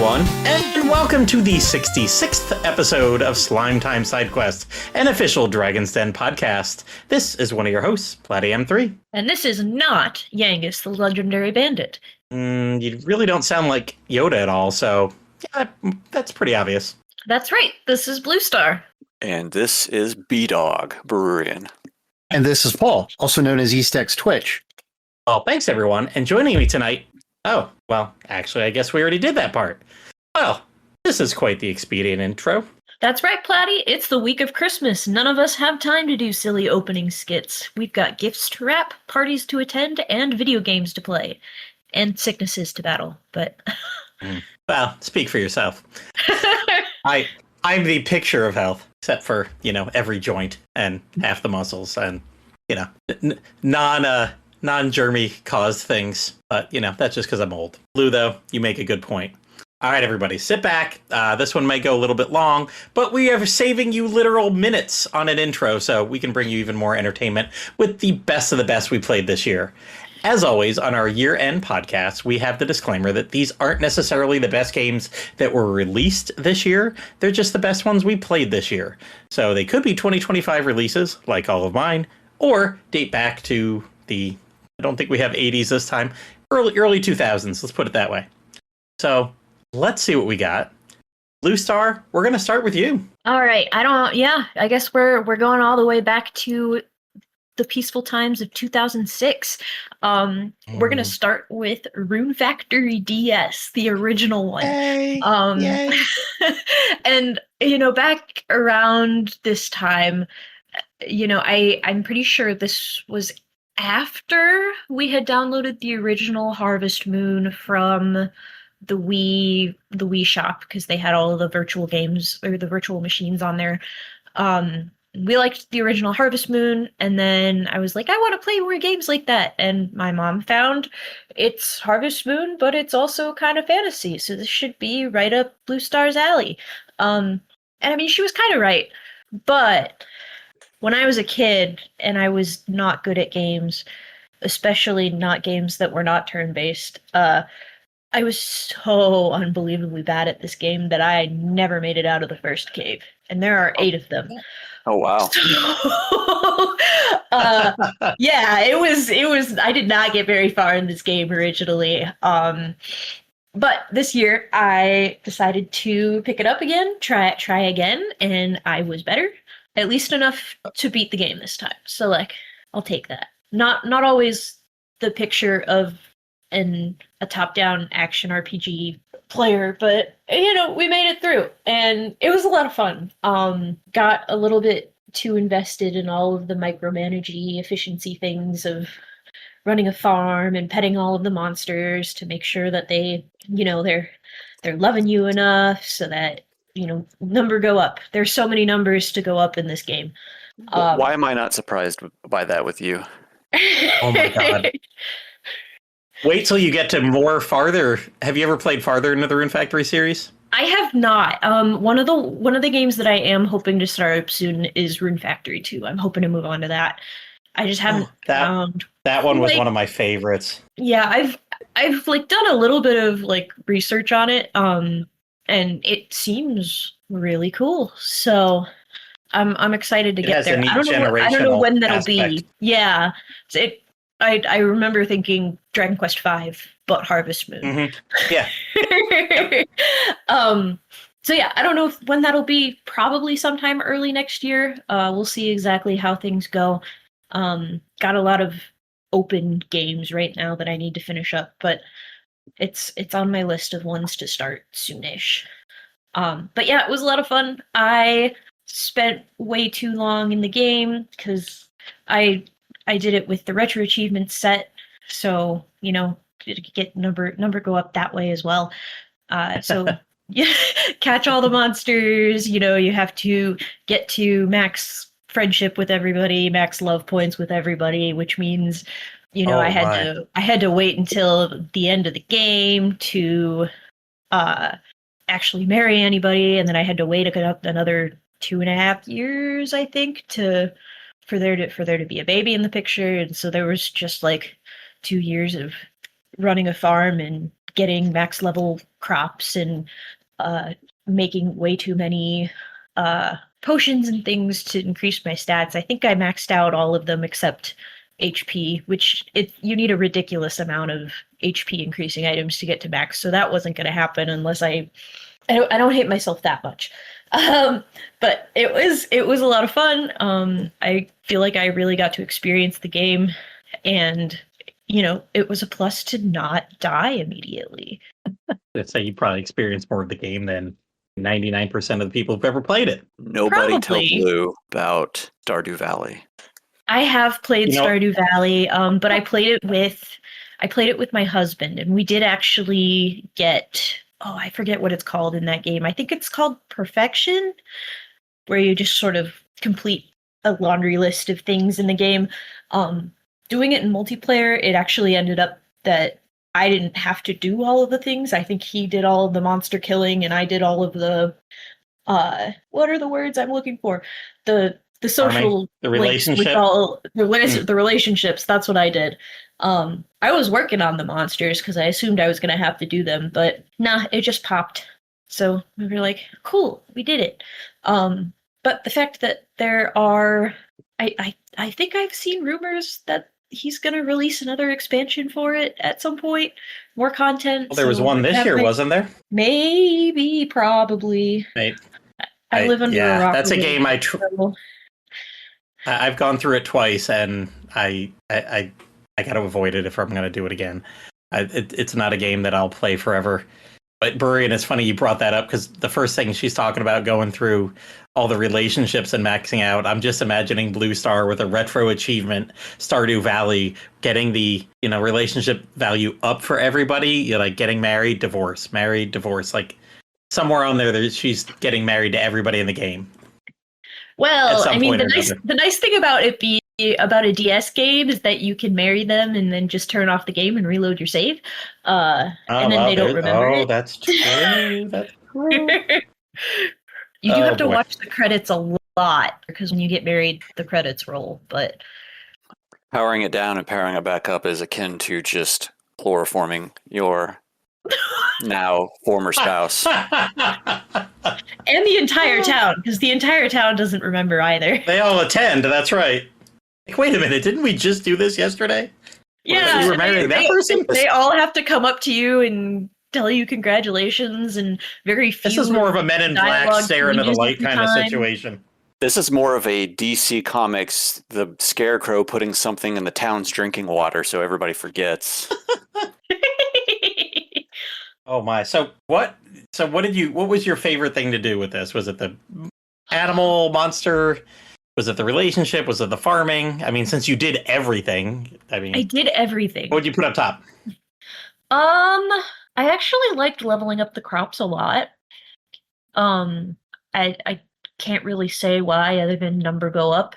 everyone, and welcome to the 66th episode of Slime Time Sidequest, an official Dragon's Den podcast. This is one of your hosts, Platty M3. And this is not Yangus, the legendary bandit. You really don't sound like Yoda at all, so yeah, that's pretty obvious. That's right, this is Bluestar. And this is B-Dog, Bururian. And this is Paul, also known as EastX Twitch. Well, thanks everyone, and joining me tonight... Oh, well, actually, I guess we already did that part. Well, this is quite the expedient intro. That's right, Platty. It's the week of Christmas. None of us have time to do silly opening skits. We've got gifts to wrap, parties to attend, and video games to play. And sicknesses to battle, but... Well, speak for yourself. I'm the picture of health, except for, every joint and half the muscles and, non-germy caused things. But, that's just because I'm old. Blue, though, you make a good point. All right, everybody, sit back. This one may go a little bit long, but we are saving you literal minutes on an intro so we can bring you even more entertainment with the best of the best we played this year. As always, on our year-end podcast, we have the disclaimer that these aren't necessarily the best games that were released this year. They're just the best ones we played this year. So they could be 2025 releases, like all of mine, or date back to the, I don't think we have 80s this time, early 2000s, let's put it that way. So let's see what we got. Bluestar, we're going to start with you. All right, I guess we're going all the way back to the peaceful times of 2006. We're going to start with Rune Factory DS, the original one. Yay. And, back around this time, I'm pretty sure this was after we had downloaded the original Harvest Moon from the Wii shop, because they had all of the virtual games or the virtual machines on there. We liked the original Harvest Moon, and then I was like, I want to play more games like that. And my mom found it's Harvest Moon, but it's also kind of fantasy, so this should be right up Bluestar's alley. And I mean, she was kind of right, but when I was a kid and I was not good at games, especially not games that were not turn-based, I was so unbelievably bad at this game that I never made it out of the first cave. And there are 8 of them. Oh, wow. Yeah, it was, I did not get very far in this game originally. But this year I decided to pick it up again, try again, and I was better. At least enough to beat the game this time. So, I'll take that. Not always the picture of a top-down action RPG player, but, we made it through, and it was a lot of fun. Got a little bit too invested in all of the micromanagey efficiency things of running a farm and petting all of the monsters to make sure that they, they're loving you enough so that number go up. There's so many numbers to go up in this game. Why am I not surprised by that with you? Oh my god. Wait till you get to more farther. Have you ever played farther into the Rune Factory series? I have not. One of the games that I am hoping to start up soon is Rune Factory 2. I'm hoping to move on to that. I just haven't found that one was one of my favorites. Yeah, I've done a little bit of research on it. And it sems really cool, so I'm excited to get there. I don't know when that'll be. Yeah, I remember thinking Dragon Quest V, but Harvest Moon. Mm-hmm. Yeah. So yeah, I don't know when that'll be. Probably sometime early next year. We'll see exactly how things go. Got a lot of open games right now that I need to finish up, but it's on my list of ones to start soonish. But yeah, it was a lot of fun. I spent way too long in the game because I did it with the retro achievements set, so get number go up that way as well. So yeah, catch all the monsters. You have to get to max friendship with everybody, max love points with everybody, which means I had to wait until the end of the game to actually marry anybody, and then I had to wait another 2.5 years, I think, for there to be a baby in the picture. And so there was just 2 years of running a farm and getting max level crops and making way too many potions and things to increase my stats. I think I maxed out all of them except HP, which you need a ridiculous amount of HP increasing items to get to max, so that wasn't going to happen unless I don't hate myself that much. But it was a lot of fun. I feel like I really got to experience the game, and it was a plus to not die immediately. I'd say you probably experienced more of the game than 99% of the people who've ever played it. Nobody Probably. told Blue about Stardew Valley. I have played Stardew Valley, but I played it with my husband, and we did actually get, I forget what it's called in that game. I think it's called Perfection, where you just sort of complete a laundry list of things in the game. Doing it in multiplayer, it actually ended up that I didn't have to do all of the things. I think he did all of the monster killing, and I did all of the what are the words I'm looking for? The social, the relationship, the relationships. That's what I did. I was working on the monsters because I assumed I was going to have to do them, but nah, it just popped. So we were like, cool, we did it. But the fact that there are, I think I've seen rumors that he's going to release another expansion for it at some point, more content. Well, there was one this year, wasn't there? Maybe, probably. Maybe. I live under a rock. That's a game I've gone through it twice, and I got to avoid it if I'm going to do it again. It's not a game that I'll play forever. But Bururian, it's funny you brought that up, because the first thing she's talking about going through all the relationships and maxing out, I'm just imagining Bluestar with a retro achievement, Stardew Valley, getting the relationship value up for everybody. Like getting married, divorce, like somewhere on there she's getting married to everybody in the game. Well, I mean, the nice thing about it being about a DS game is that you can marry them and then just turn off the game and reload your save. And then they don't remember it. Oh, that's true. That's true. You do have to watch the credits a lot, because when you get married, the credits roll. But powering it down and powering it back up is akin to just chloroforming your now former spouse. And the entire town, because the entire town doesn't remember either. They all attend, that's right. Wait a minute, didn't we just do this yesterday? Yeah, you were marrying that person? They all have to come up to you and tell you congratulations, and very few. This is more of a Men in Black stare into the light kind of situation. This is more of a DC Comics, the Scarecrow putting something in the town's drinking water so everybody forgets. Oh my! So what was your favorite thing to do with this? Was it the animal monster? Was it the relationship? Was it the farming? I mean, since you did everything, I did everything. What would you put up top? I actually liked leveling up the crops a lot. I can't really say why, other than number go up.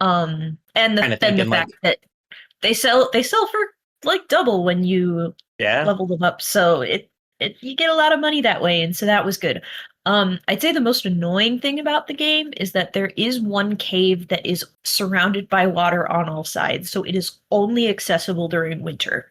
And the fact that they sell for like double when you level them up, so you get a lot of money that way, and so that was good. I'd say the most annoying thing about the game is that there is one cave that is surrounded by water on all sides, so it is only accessible during winter.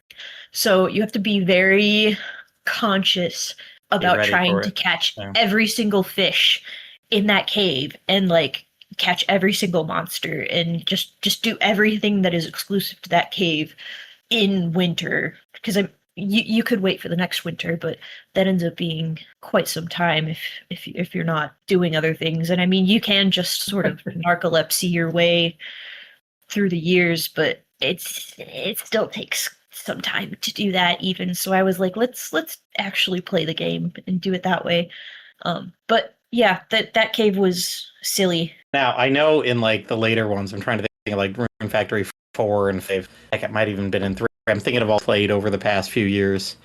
So you have to be very conscious about trying to catch every single fish in that cave, and like catch every single monster, and just do everything that is exclusive to that cave in winter, because you could wait for the next winter, but that ends up being quite some time if you're not doing other things. And I mean, you can just sort of narcolepsy your way through the years, but it still takes some time to do that even. So I was like, let's actually play the game and do it that way. But yeah, that cave was silly. Now I know in like the later ones, I'm trying to think of like Rune Factory 4 and 5. Like it might even been in 3. I'm thinking of all played over the past few years.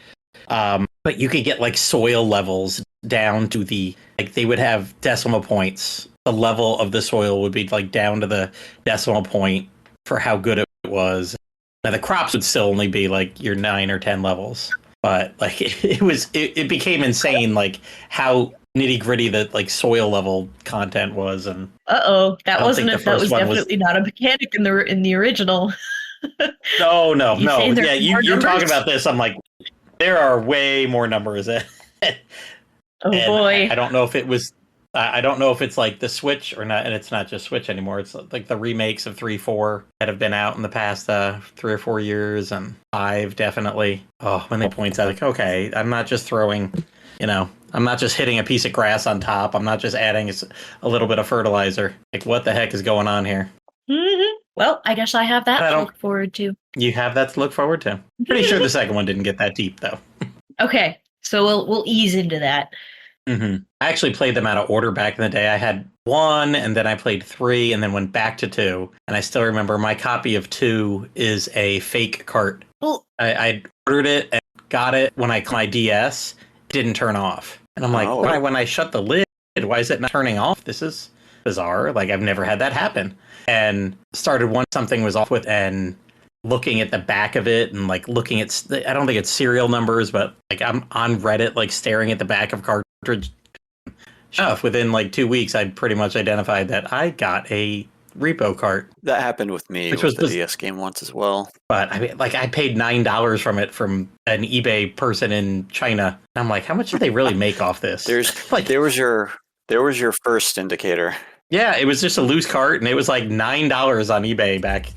But you could get like soil levels down to they would have decimal points. The level of the soil would be like down to the decimal point for how good it was. Now the crops would still only be like your 9 or 10 levels, but like it became insane, like how nitty gritty that like soil level content was. And that was definitely not a mechanic in the original. No. Yeah, you're talking about this. I'm like, There are way more numbers. Oh boy. I don't know if it was. I don't know if it's like the Switch or not, and it's not just Switch anymore. It's like the remakes of 3, 4 that have been out in the past 3 or 4 years, and 5 definitely. Oh, when they points out, like, okay, I'm not just throwing, I'm not just hitting a piece of grass on top. I'm not just adding a little bit of fertilizer. Like, what the heck is going on here? Mm-hmm. Well, I guess I have that to look forward to. You have that to look forward to. Pretty sure the second one didn't get that deep, though. Okay, so we'll ease into that. Mm-hmm. I actually played them out of order back in the day. I had 1, and then I played 3, and then went back to 2. And I still remember my copy of 2 is a fake cart. Well, I ordered it and got it when I my DS. It didn't turn off. And I'm like, why, when I shut the lid, why is it not turning off? This is bizarre. Like, I've never had that happen. And started once something was off with, and looking at the back of it and like looking at, I don't think it's serial numbers, but like I'm on Reddit, like staring at the back of cartridge stuff. Within like 2 weeks, I'd pretty much identified that I got a repo cart. That happened with me with the DS game once as well. But I mean, like, I paid $9 from an eBay person in China. I'm like, how much did they really make off this? There was your first indicator. Yeah, it was just a loose cart, and it was like $9 on eBay back,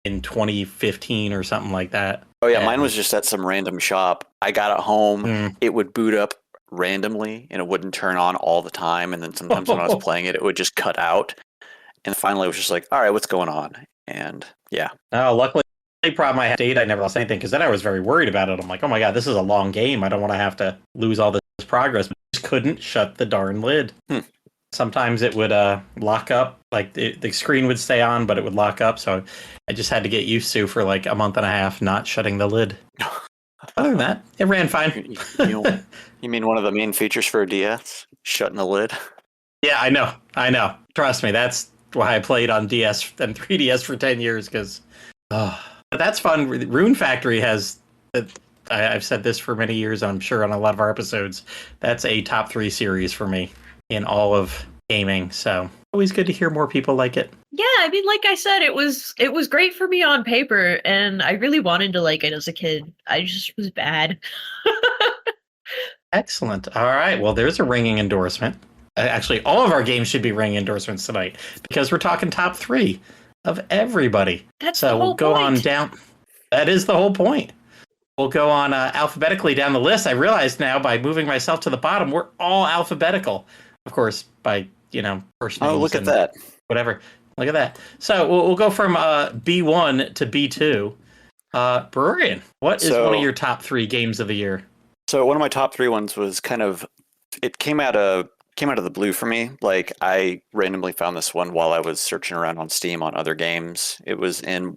in 2015 or something like that. Oh yeah, mine was just at some random shop. I got it home. It would boot up randomly, and it wouldn't turn on all the time. And then sometimes when I was playing it, it would just cut out. And finally, it was just like, all right, what's going on? And yeah. Oh, luckily, the problem I had date, I never lost anything, because then I was very worried about it. I'm like, oh my god, this is a long game. I don't want to have to lose all this progress. But I just couldn't shut the darn lid. Sometimes it would lock up, like the screen would stay on, but it would lock up. So I just had to get used to, for like a month and a half, not shutting the lid. Other than that, it ran fine. You mean one of the main features for a DS? Shutting the lid? Yeah, I know. Trust me, that's why I played on DS and 3DS for 10 years, because but that's fun. Rune Factory has, I've said this for many years, I'm sure on a lot of our episodes, that's a top 3 series for me in all of gaming. So always good to hear more people like it. Yeah, I mean, like I said, it was great for me on paper, and I really wanted to like it as a kid. I just was bad. Excellent. All right. Well, there's a ringing endorsement. Actually, all of our games should be ringing endorsements tonight, because we're talking top 3 of everybody. That's so the whole we'll go point. on down. That is the whole point. We'll go on alphabetically down the list. I realized now, by moving myself to the bottom, we're all alphabetical. Of course, by, first names. Oh, look at that. Whatever. Look at that. So we'll go from B1 to B2. Bururian, what is one of your top 3 games of the year? So one of my top 3 ones was it came out of the blue for me. Like, I randomly found this one while I was searching around on Steam on other games. It was in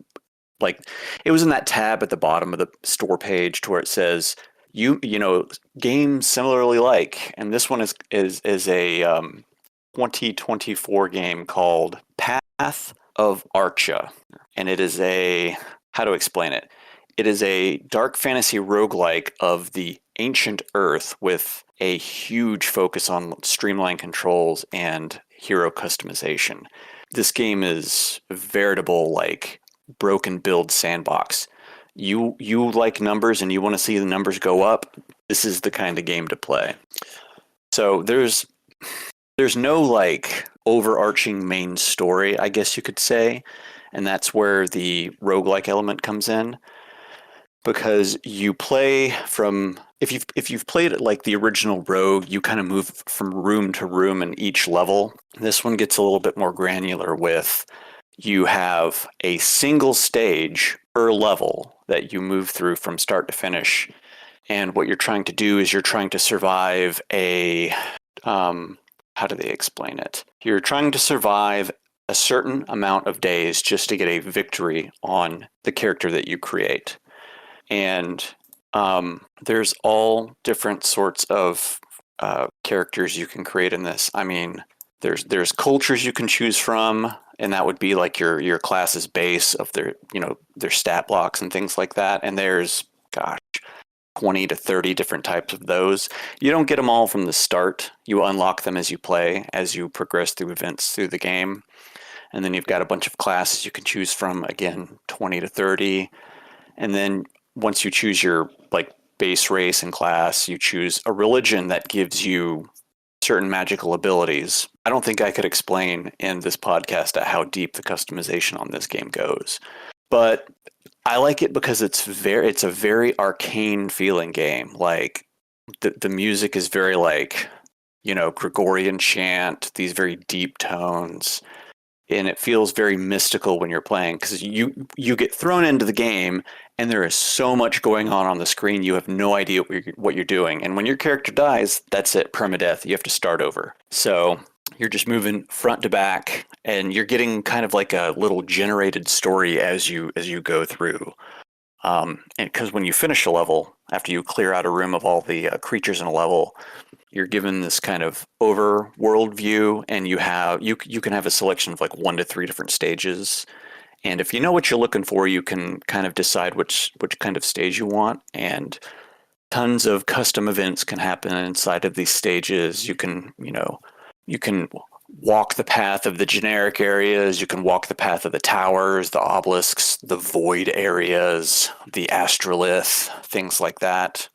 that tab at the bottom of the store page to where it says, games similarly like, and this one is a 2024 game called Path of Archa, and it is how to explain it? It is a dark fantasy roguelike of the ancient Earth with a huge focus on streamlined controls and hero customization. This game is a veritable, like, broken build sandbox. You like numbers and you want to see the numbers go up, this is the kind of game to play. So there's no like overarching main story, I guess you could say, and that's where the roguelike element comes in, because you play from, if you've played it like the original Rogue, you kind of move from room to room in each level. This one gets a little bit more granular with, you have a single stage per level that you move through from start to finish. And what you're trying to do is you're trying to survive how do they explain it? You're trying to survive a certain amount of days just to get a victory on the character that you create. And there's all different sorts of characters you can create in this. I mean, there's cultures you can choose from, and that would be like your class's base of their stat blocks and things like that. And there's 20 to 30 different types of those. You don't get them all from the start. You unlock them as you play, as you progress through events through the game. And then you've got a bunch of classes you can choose from, again, 20 to 30. And then once you choose your base race and class. You choose a religion that gives you certain magical abilities. I don't think I could explain in this podcast how deep the customization on this game goes, but I like it because it's a very arcane feeling game. Like the music is very like, Gregorian chant, these very deep tones, and it feels very mystical when you're playing because you get thrown into the game and there is so much going on the screen. You have no idea what you're doing, and when your character dies, that's it, permadeath. You have to start over. So you're just moving front to back, and you're getting kind of like a little generated story as you go through. And because when you finish a level, after you clear out a room of all the creatures in a level, you're given this kind of overworld view, and you can have a selection of like 1 to 3 different stages. And if you know what you're looking for, you can kind of decide which kind of stage you want. And tons of custom events can happen inside of these stages. You can walk the path of the generic areas. You can walk the path of the towers, the obelisks, the void areas, the astrolith, things like that.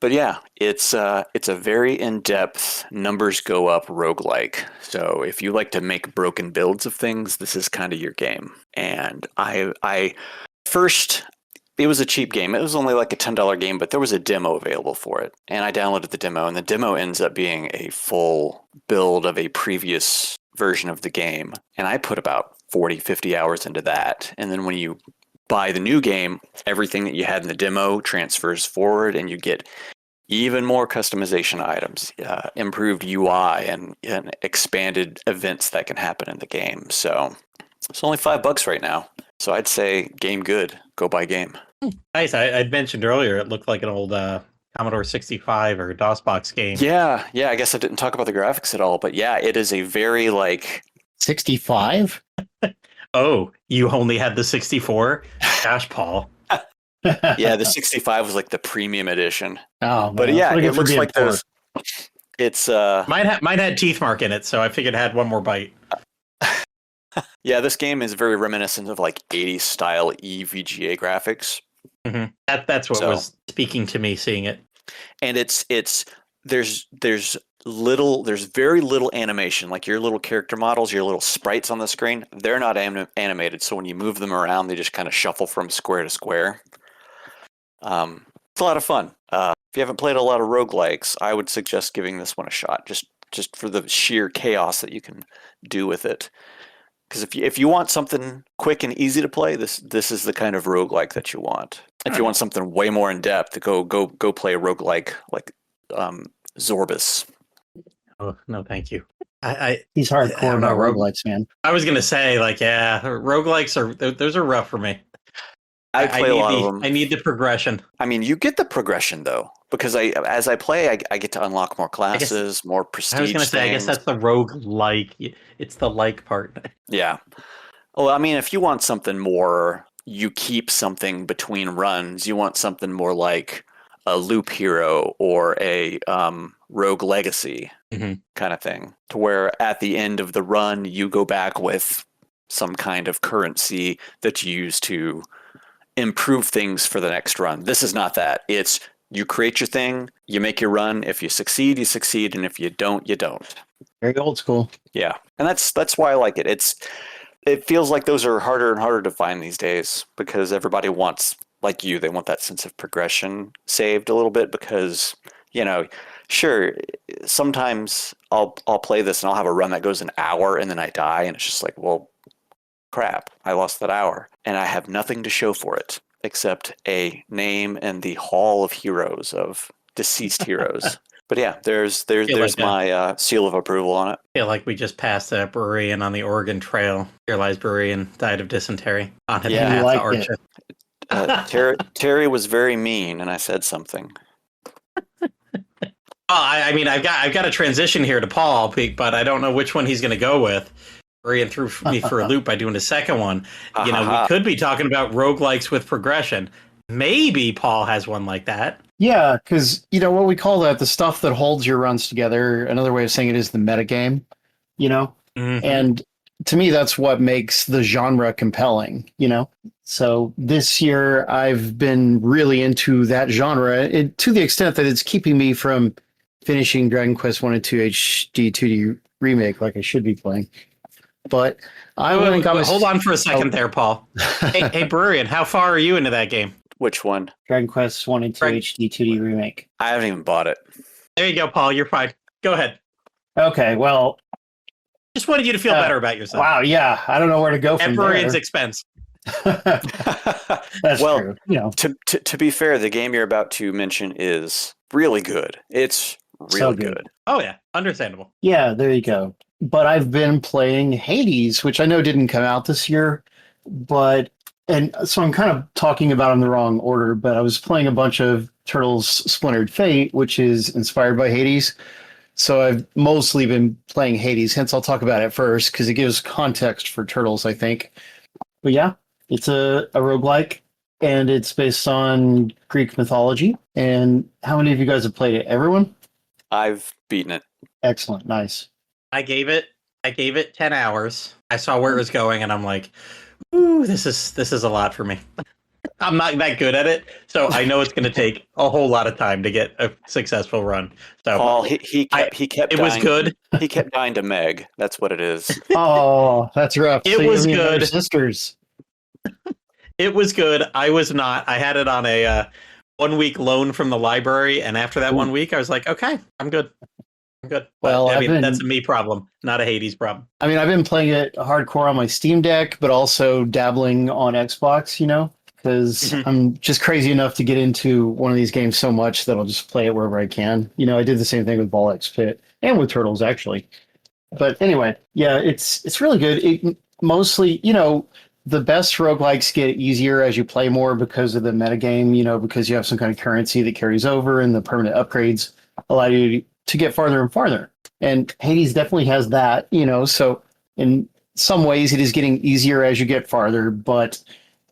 But yeah, it's a very in-depth, numbers go up roguelike. So if you like to make broken builds of things, this is kind of your game. And I first, it was a cheap game. It was only like a $10 game, but there was a demo available for it. And I downloaded the demo, and the demo ends up being a full build of a previous version of the game. And I put about 40, 50 hours into that. And then when you buy the new game, everything that you had in the demo transfers forward, and you get even more customization items, improved UI, and expanded events that can happen in the game. So it's only $5 right now. So I'd say game good. Go buy game. Nice. I'd mentioned earlier it looked like an old Commodore 65 or DOSBox game. Yeah. I guess I didn't talk about the graphics at all, but yeah, it is a very 65? Oh, you only had the 64? Gosh, Paul. Yeah, the 65 was like the premium edition. Oh, man. But yeah, it looks like those. It's mine had teeth mark in it, so I figured it had one more bite. Yeah, this game is very reminiscent of like 80s style EVGA graphics. Mm-hmm. That's what was speaking to me seeing it. And there's very little animation. Like your little character models, your little sprites on the screen, they're not animated. So when you move them around, they just kind of shuffle from square to square. It's a lot of fun. If you haven't played a lot of roguelikes, I would suggest giving this one a shot, just for the sheer chaos that you can do with it. Because if you want something quick and easy to play, this is the kind of roguelike that you want. If you want something way more in depth, go play a roguelike like Zorbus. Oh no, thank you. He's hardcore about roguelikes, man. I was gonna say, roguelikes those are rough for me. I play a lot of them. I need the progression. I mean, you get the progression though, because as I play, I get to unlock more classes, more prestige. I was gonna say, I guess that's the roguelike. It's the like part. Yeah. Well, I mean, if you want something more, you keep something between runs. You want something more like a loop hero or a rogue legacy kind of thing, to where at the end of the run, you go back with some kind of currency that you use to improve things for the next run. This is not that. It's you create your thing, you make your run. If you succeed, you succeed, and if you don't, you don't. Very old school. Yeah, and that's why I like it. It feels like those are harder and harder to find these days because everybody wants, like you, they want that sense of progression saved a little bit because, sure, sometimes I'll play this and I'll have a run that goes an hour and then I die and it's just like, well, crap, I lost that hour and I have nothing to show for it except a name and the hall of heroes of deceased heroes. But yeah, there's my seal of approval on it. I feel like we just passed a Bururian on the Oregon Trail. Here lies Bururian, died of dysentery on his path to Archa. Terry was very mean, and I said something. I mean, I've got a transition here to Paul, but I don't know which one he's going to go with. Bururian threw me for a loop by doing the second one. We could be talking about roguelikes with progression. Maybe Paul has one like that. Yeah, because, what we call that, the stuff that holds your runs together, another way of saying it is the metagame, Mm-hmm. And to me, that's what makes the genre compelling, you know? So this year I've been really into that genre to the extent that it's keeping me from finishing Dragon Quest 1 and 2 HD 2D remake like I should be playing. But I went and got hold on for a second there, Paul. Hey, Bururian, how far are you into that game? Which one? Dragon Quest 1 and 2 HD 2D remake. I haven't even bought it. There you go, Paul. You're fine. Go ahead. Okay, well, Just wanted you to feel better about yourself. wow, yeah, I don't know where to go from At there. Bururian's expense. That's well, true. You know, to be fair, the game you're about to mention is really good. It's So really good. good. Oh, yeah. Understandable. yeah, there you go. But I've been playing Hades, which I know didn't come out this year, and so I'm kind of talking about in the wrong order, but I was playing a bunch of Turtles Splintered Fate, which is inspired by Hades. So I've mostly been playing Hades, hence I'll talk about it first because it gives context for Turtles, I think. But yeah, it's a roguelike, and it's based on Greek mythology. And how many of you guys have played it? Everyone? I've beaten it. Excellent. Nice. I gave it 10 hours. I saw where it was going, and I'm like, ooh, this is a lot for me. I'm not that good at it, so I know it's going to take a whole lot of time to get a successful run. So Paul, he kept it was dying- good. He kept dying to Meg. That's what it is. Oh, that's rough. It So you was and your good. sisters. It was good. I was not. I had it on a 1 week loan from the library, and after that Ooh. 1 week, I was like, okay, I'm good. I'm good. Well, But, I I've mean, been- that's a me problem, not a Hades problem. I mean, I've been playing it hardcore on my Steam Deck, but also dabbling on Xbox, you know, because Mhm. I'm just crazy enough to get into one of these games so much that I'll just play it wherever I can. You know, I did the same thing with Ball X Pit and with Turtles, actually. But anyway, yeah, it's really good. It mostly, you know, the best roguelikes get easier as you play more because of the metagame, you know, because you have some kind of currency that carries over and the permanent upgrades allow you to get farther and farther. And Hades definitely has that, you know, so in some ways it is getting easier as you get farther, but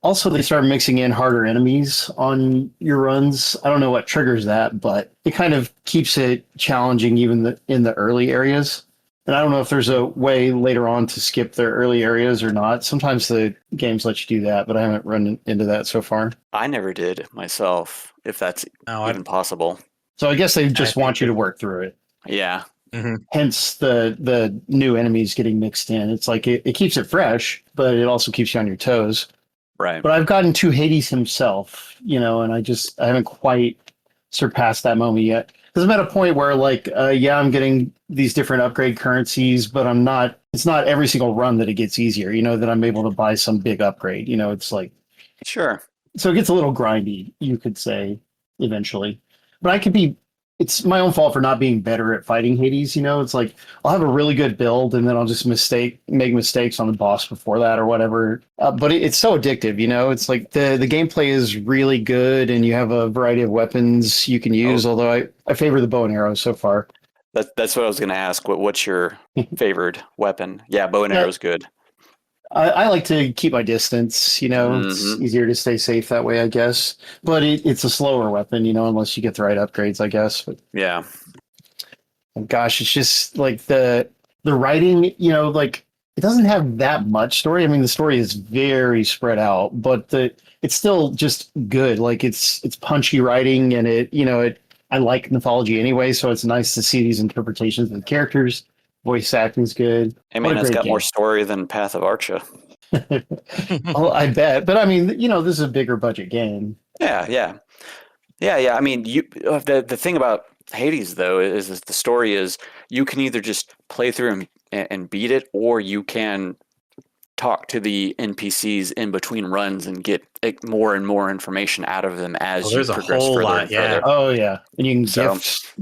also they start mixing in harder enemies on your runs. I don't know what triggers that, but it kind of keeps it challenging even in the early areas. And I don't know if there's a way later on to skip the early areas or not. Sometimes the games let you do that, but I haven't run into that so far. I never did myself, if that's No, even possible. So I guess they just think want you to work through it. Yeah. Hence the new enemies getting mixed in. It's like it keeps it fresh, but it also keeps you on your toes. Right. But I've gotten to Hades himself, you know, and I haven't quite surpassed that moment yet. Because I'm at a point where like, yeah, I'm getting these different upgrade currencies, but it's not every single run that it gets easier, you know, that I'm able to buy some big upgrade. You know, it's like, Sure. so it gets a little grindy, you could say, eventually. But it's my own fault for not being better at fighting Hades, you know? It's like, I'll have a really good build, and then I'll just make mistakes on the boss before that or whatever. But it's so addictive, you know? It's like the gameplay is really good, and you have a variety of weapons you can use, although I favor the bow and arrow so far. That's what I was going to ask. What's your favored weapon? Yeah, bow and Yeah. arrow's good. I like to keep my distance, you know, it's Mhm. easier to stay safe that way, I guess. But it's a slower weapon, you know, unless you get the right upgrades, I guess. But Yeah. gosh, it's just like the writing, you know, like it doesn't have that much story. I mean, the story is very spread out, but it's still just good. Like it's punchy writing, and I like mythology anyway, so it's nice to see these interpretations of the characters. Voice acting's good. Hey What man, a it's great got more game. story than Path of Archa. Oh, I bet. But I mean, you know, this is a bigger budget game. Yeah. I mean, the thing about Hades though is the story is you can either just play through and beat it, or you can talk to the NPCs in between runs and get more and more information out of them as you there's a progress whole further lot, and yeah. further. Oh yeah, and you can So-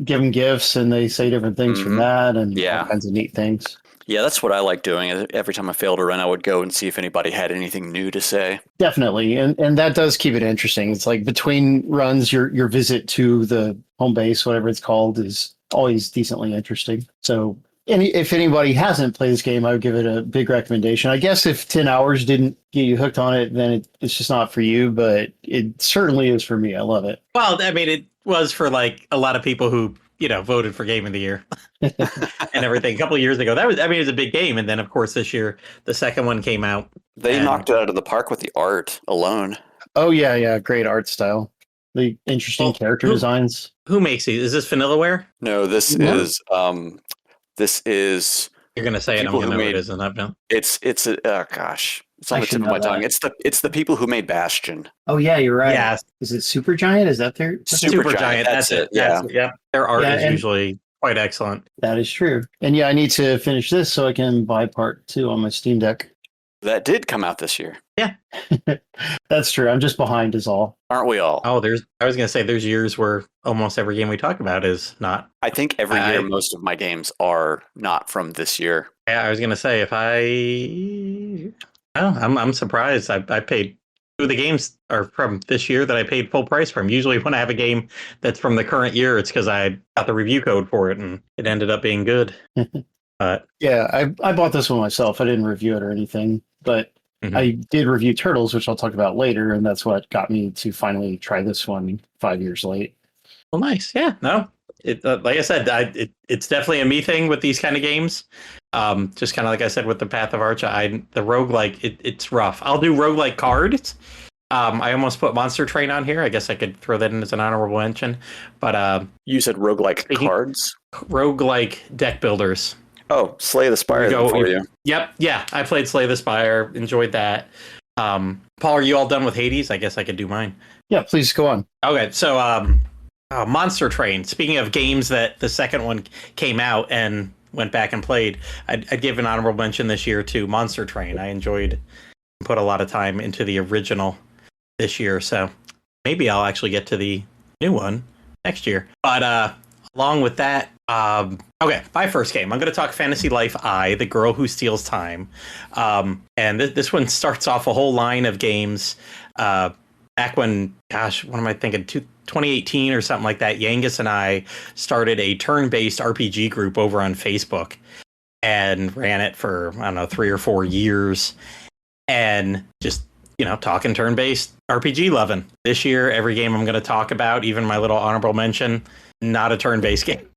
give them gifts, and they say different things from Mhm. that, and Yeah. all kinds of neat things. Yeah, that's what I like doing. Every time I failed a run, I would go and see if anybody had anything new to say. Definitely, and that does keep it interesting. It's like between runs, your visit to the home base, whatever it's called, is always decently interesting. So, if anybody hasn't played this game, I would give it a big recommendation. I guess if 10 hours didn't get you hooked on it, then it's just not for you. But it certainly is for me. I love it. Well, I mean, it was for like a lot of people who voted for Game of the Year and everything a couple of years ago. It was a big game. And then, of course, this year, the second one came out. They knocked it out of the park with the art alone. Oh, yeah. Great art style. The interesting character designs. Who makes these? Is this Vanillaware? No, this is. You're going to say it, I'm going to know it is, and I've done. It's on the tip of my tongue. It's the people who made Bastion. Oh, yeah, you're right. Yeah. Is it Supergiant? Is that their... Supergiant, that's it. Yeah. Their art is usually quite excellent. That is true. And yeah, I need to finish this so I can buy part 2 on my Steam Deck. That did come out this year. Yeah. That's true. I'm just behind is all. Aren't we all? Oh, I was going to say there's years where almost every game we talk about is not. I think every year most of my games are not from this year. Yeah, I was going to say I'm surprised. I paid 2 of the games are from this year that I paid full price from. Usually when I have a game that's from the current year, it's because I got the review code for it and it ended up being good. Yeah, I bought this one myself. I didn't review it or anything, but I did review Turtles, which I'll talk about later, and that's what got me to finally try this one 5 years late. Well, nice. Yeah, no. Like I said, it's definitely a me thing with these kind of games. Just kind of like I said with the Path of Archa, the roguelike, it's rough. I'll do roguelike cards. I almost put Monster Train on here. I guess I could throw that in as an honorable mention. But you said roguelike cards? Roguelike deck builders. Oh, Slay the Spire for you. Yep. Yeah, I played Slay the Spire. Enjoyed that. Paul, are you all done with Hades? I guess I could do mine. Yeah, please go on. Okay, so Monster Train. Speaking of games that the second one came out and went back and played, I'd give an honorable mention this year to Monster Train. I enjoyed and put a lot of time into the original this year, so maybe I'll actually get to the new one next year. But along with that, okay, my first game. I'm going to talk Fantasy Life I, The Girl Who Steals Time. And this one starts off a whole line of games back when, gosh, what am I thinking, 2018 or something like that. Yangus and I started a turn-based RPG group over on Facebook and ran it for, I don't know, 3 or 4 years. And just, talking turn-based RPG loving. This year, every game I'm going to talk about, even my little honorable mention, not a turn-based game.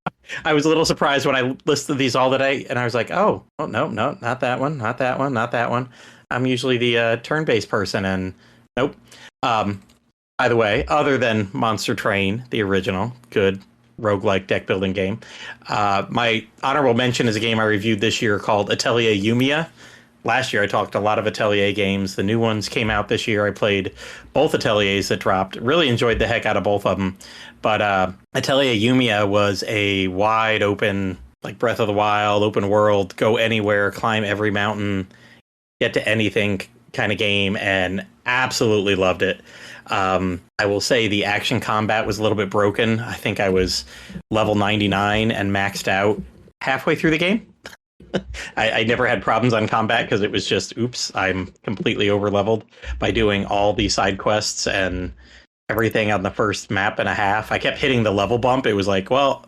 I was a little surprised when I listed these all today, and I was like, no, not that one, not that one, not that one. I'm usually the turn-based person, and nope. By the way, other than Monster Train, the original, good roguelike deck-building game, my honorable mention is a game I reviewed this year called Atelier Yumiya. Last year, I talked a lot of Atelier games. The new ones came out this year. I played both Ateliers that dropped. Really enjoyed the heck out of both of them. But Atelier Yumiya was a wide open, like Breath of the Wild, open world, go anywhere, climb every mountain, get to anything kind of game, and absolutely loved it. I will say the action combat was a little bit broken. I think I was level 99 and maxed out halfway through the game. I never had problems on combat because it was just, oops, I'm completely over-leveled by doing all the side quests and everything on the first map and a half. I kept hitting the level bump. It was like, well,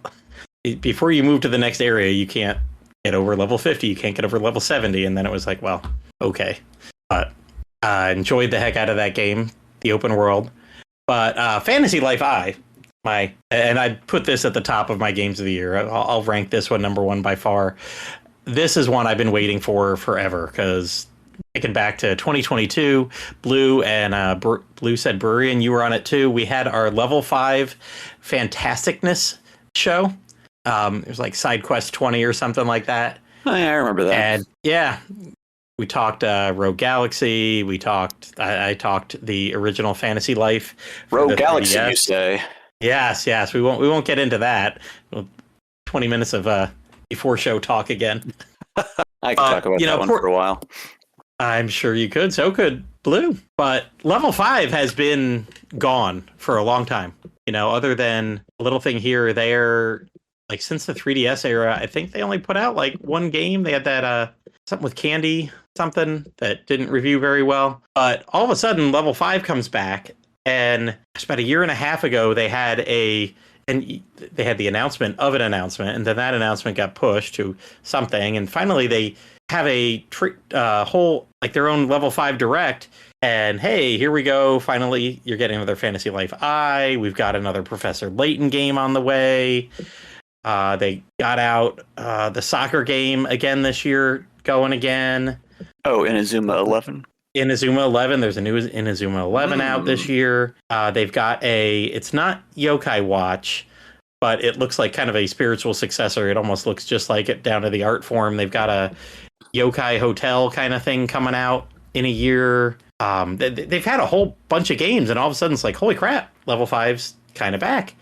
before you move to the next area, you can't get over level 50. You can't get over level 70. And then it was like, well, okay. But I enjoyed the heck out of that game, the open world. But Fantasy Life I, and I'd put this at the top of my games of the year. I'll rank this one number 1 by far. This is one I've been waiting for forever because thinking back to 2022, Blue and Blue said Bururian, you were on it too. We had our level 5 Fantasticness show. It was like Sidequest 20 or something like that. Oh, yeah, I remember that. And yeah, we talked Rogue Galaxy. I talked the original Fantasy Life. Rogue Galaxy, you say? Yes. We won't get into that. 20 minutes of before show talk again. I could talk about that one for a while. I'm sure you could. So could Blue. But level 5 has been gone for a long time. Other than a little thing here or there, like since the 3DS era, I think they only put out like one game. They had that something with Candy, something that didn't review very well. But all of a sudden, level 5 comes back. And about a year and a half ago, they had the announcement of an announcement, and then that announcement got pushed to something, and finally they have a whole, like, their own level 5 direct, and hey, here we go, finally you're getting another Fantasy Life I, we've got another Professor Layton game on the way, They got out the soccer game again this year, going again. Oh, in Azuma 11. Inazuma 11, there's a new Inazuma 11 out this year. They've got it's not Yokai Watch, but it looks like kind of a spiritual successor. It almost looks just like it down to the art form. They've got a Yokai Hotel kind of thing coming out in a year. They've had a whole bunch of games, and all of a sudden it's like, holy crap, level 5's kind of back.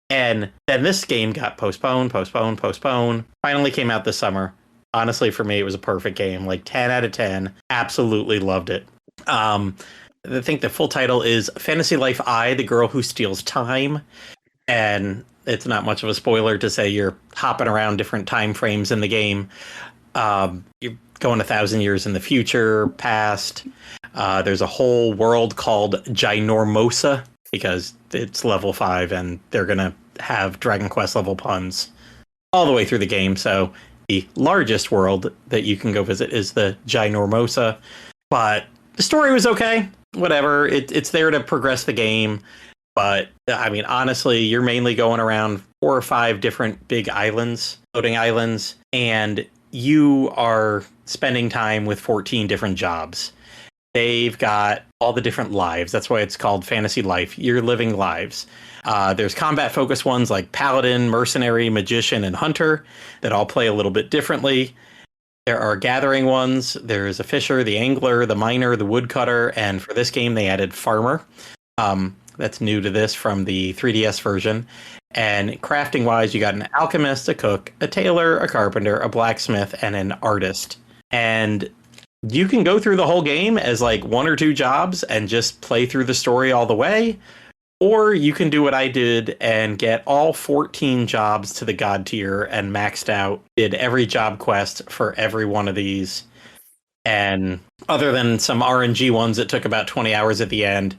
And then this game got postponed. Finally came out this summer. Honestly, for me, it was a perfect game. Like 10 out of 10. Absolutely loved it. I think the full title is Fantasy Life I, the Girl Who Steals Time. And it's not much of a spoiler to say you're hopping around different time frames in the game. You're going 1,000 years in the future, past. There's a whole world called Ginormosa, because it's level 5 and they're going to have Dragon Quest level puns all the way through the game. So the largest world that you can go visit is the Ginormosa. But the story was okay. Whatever. It's there to progress the game. But, I mean, honestly, you're mainly going around 4 or 5 different big islands, floating islands, and you are spending time with 14 different jobs. They've got all the different lives. That's why it's called Fantasy Life. You're living lives. There's combat-focused ones like Paladin, Mercenary, Magician, and Hunter that all play a little bit differently. There are gathering ones. There's a Fisher, the Angler, the Miner, the Woodcutter, and for this game they added Farmer. That's new to this from the 3DS version. And crafting-wise, you got an Alchemist, a Cook, a Tailor, a Carpenter, a Blacksmith, and an Artist. And you can go through the whole game as like 1 or 2 jobs and just play through the story all the way. Or you can do what I did and get all 14 jobs to the God tier and maxed out, did every job quest for every one of these. And other than some RNG ones that took about 20 hours at the end,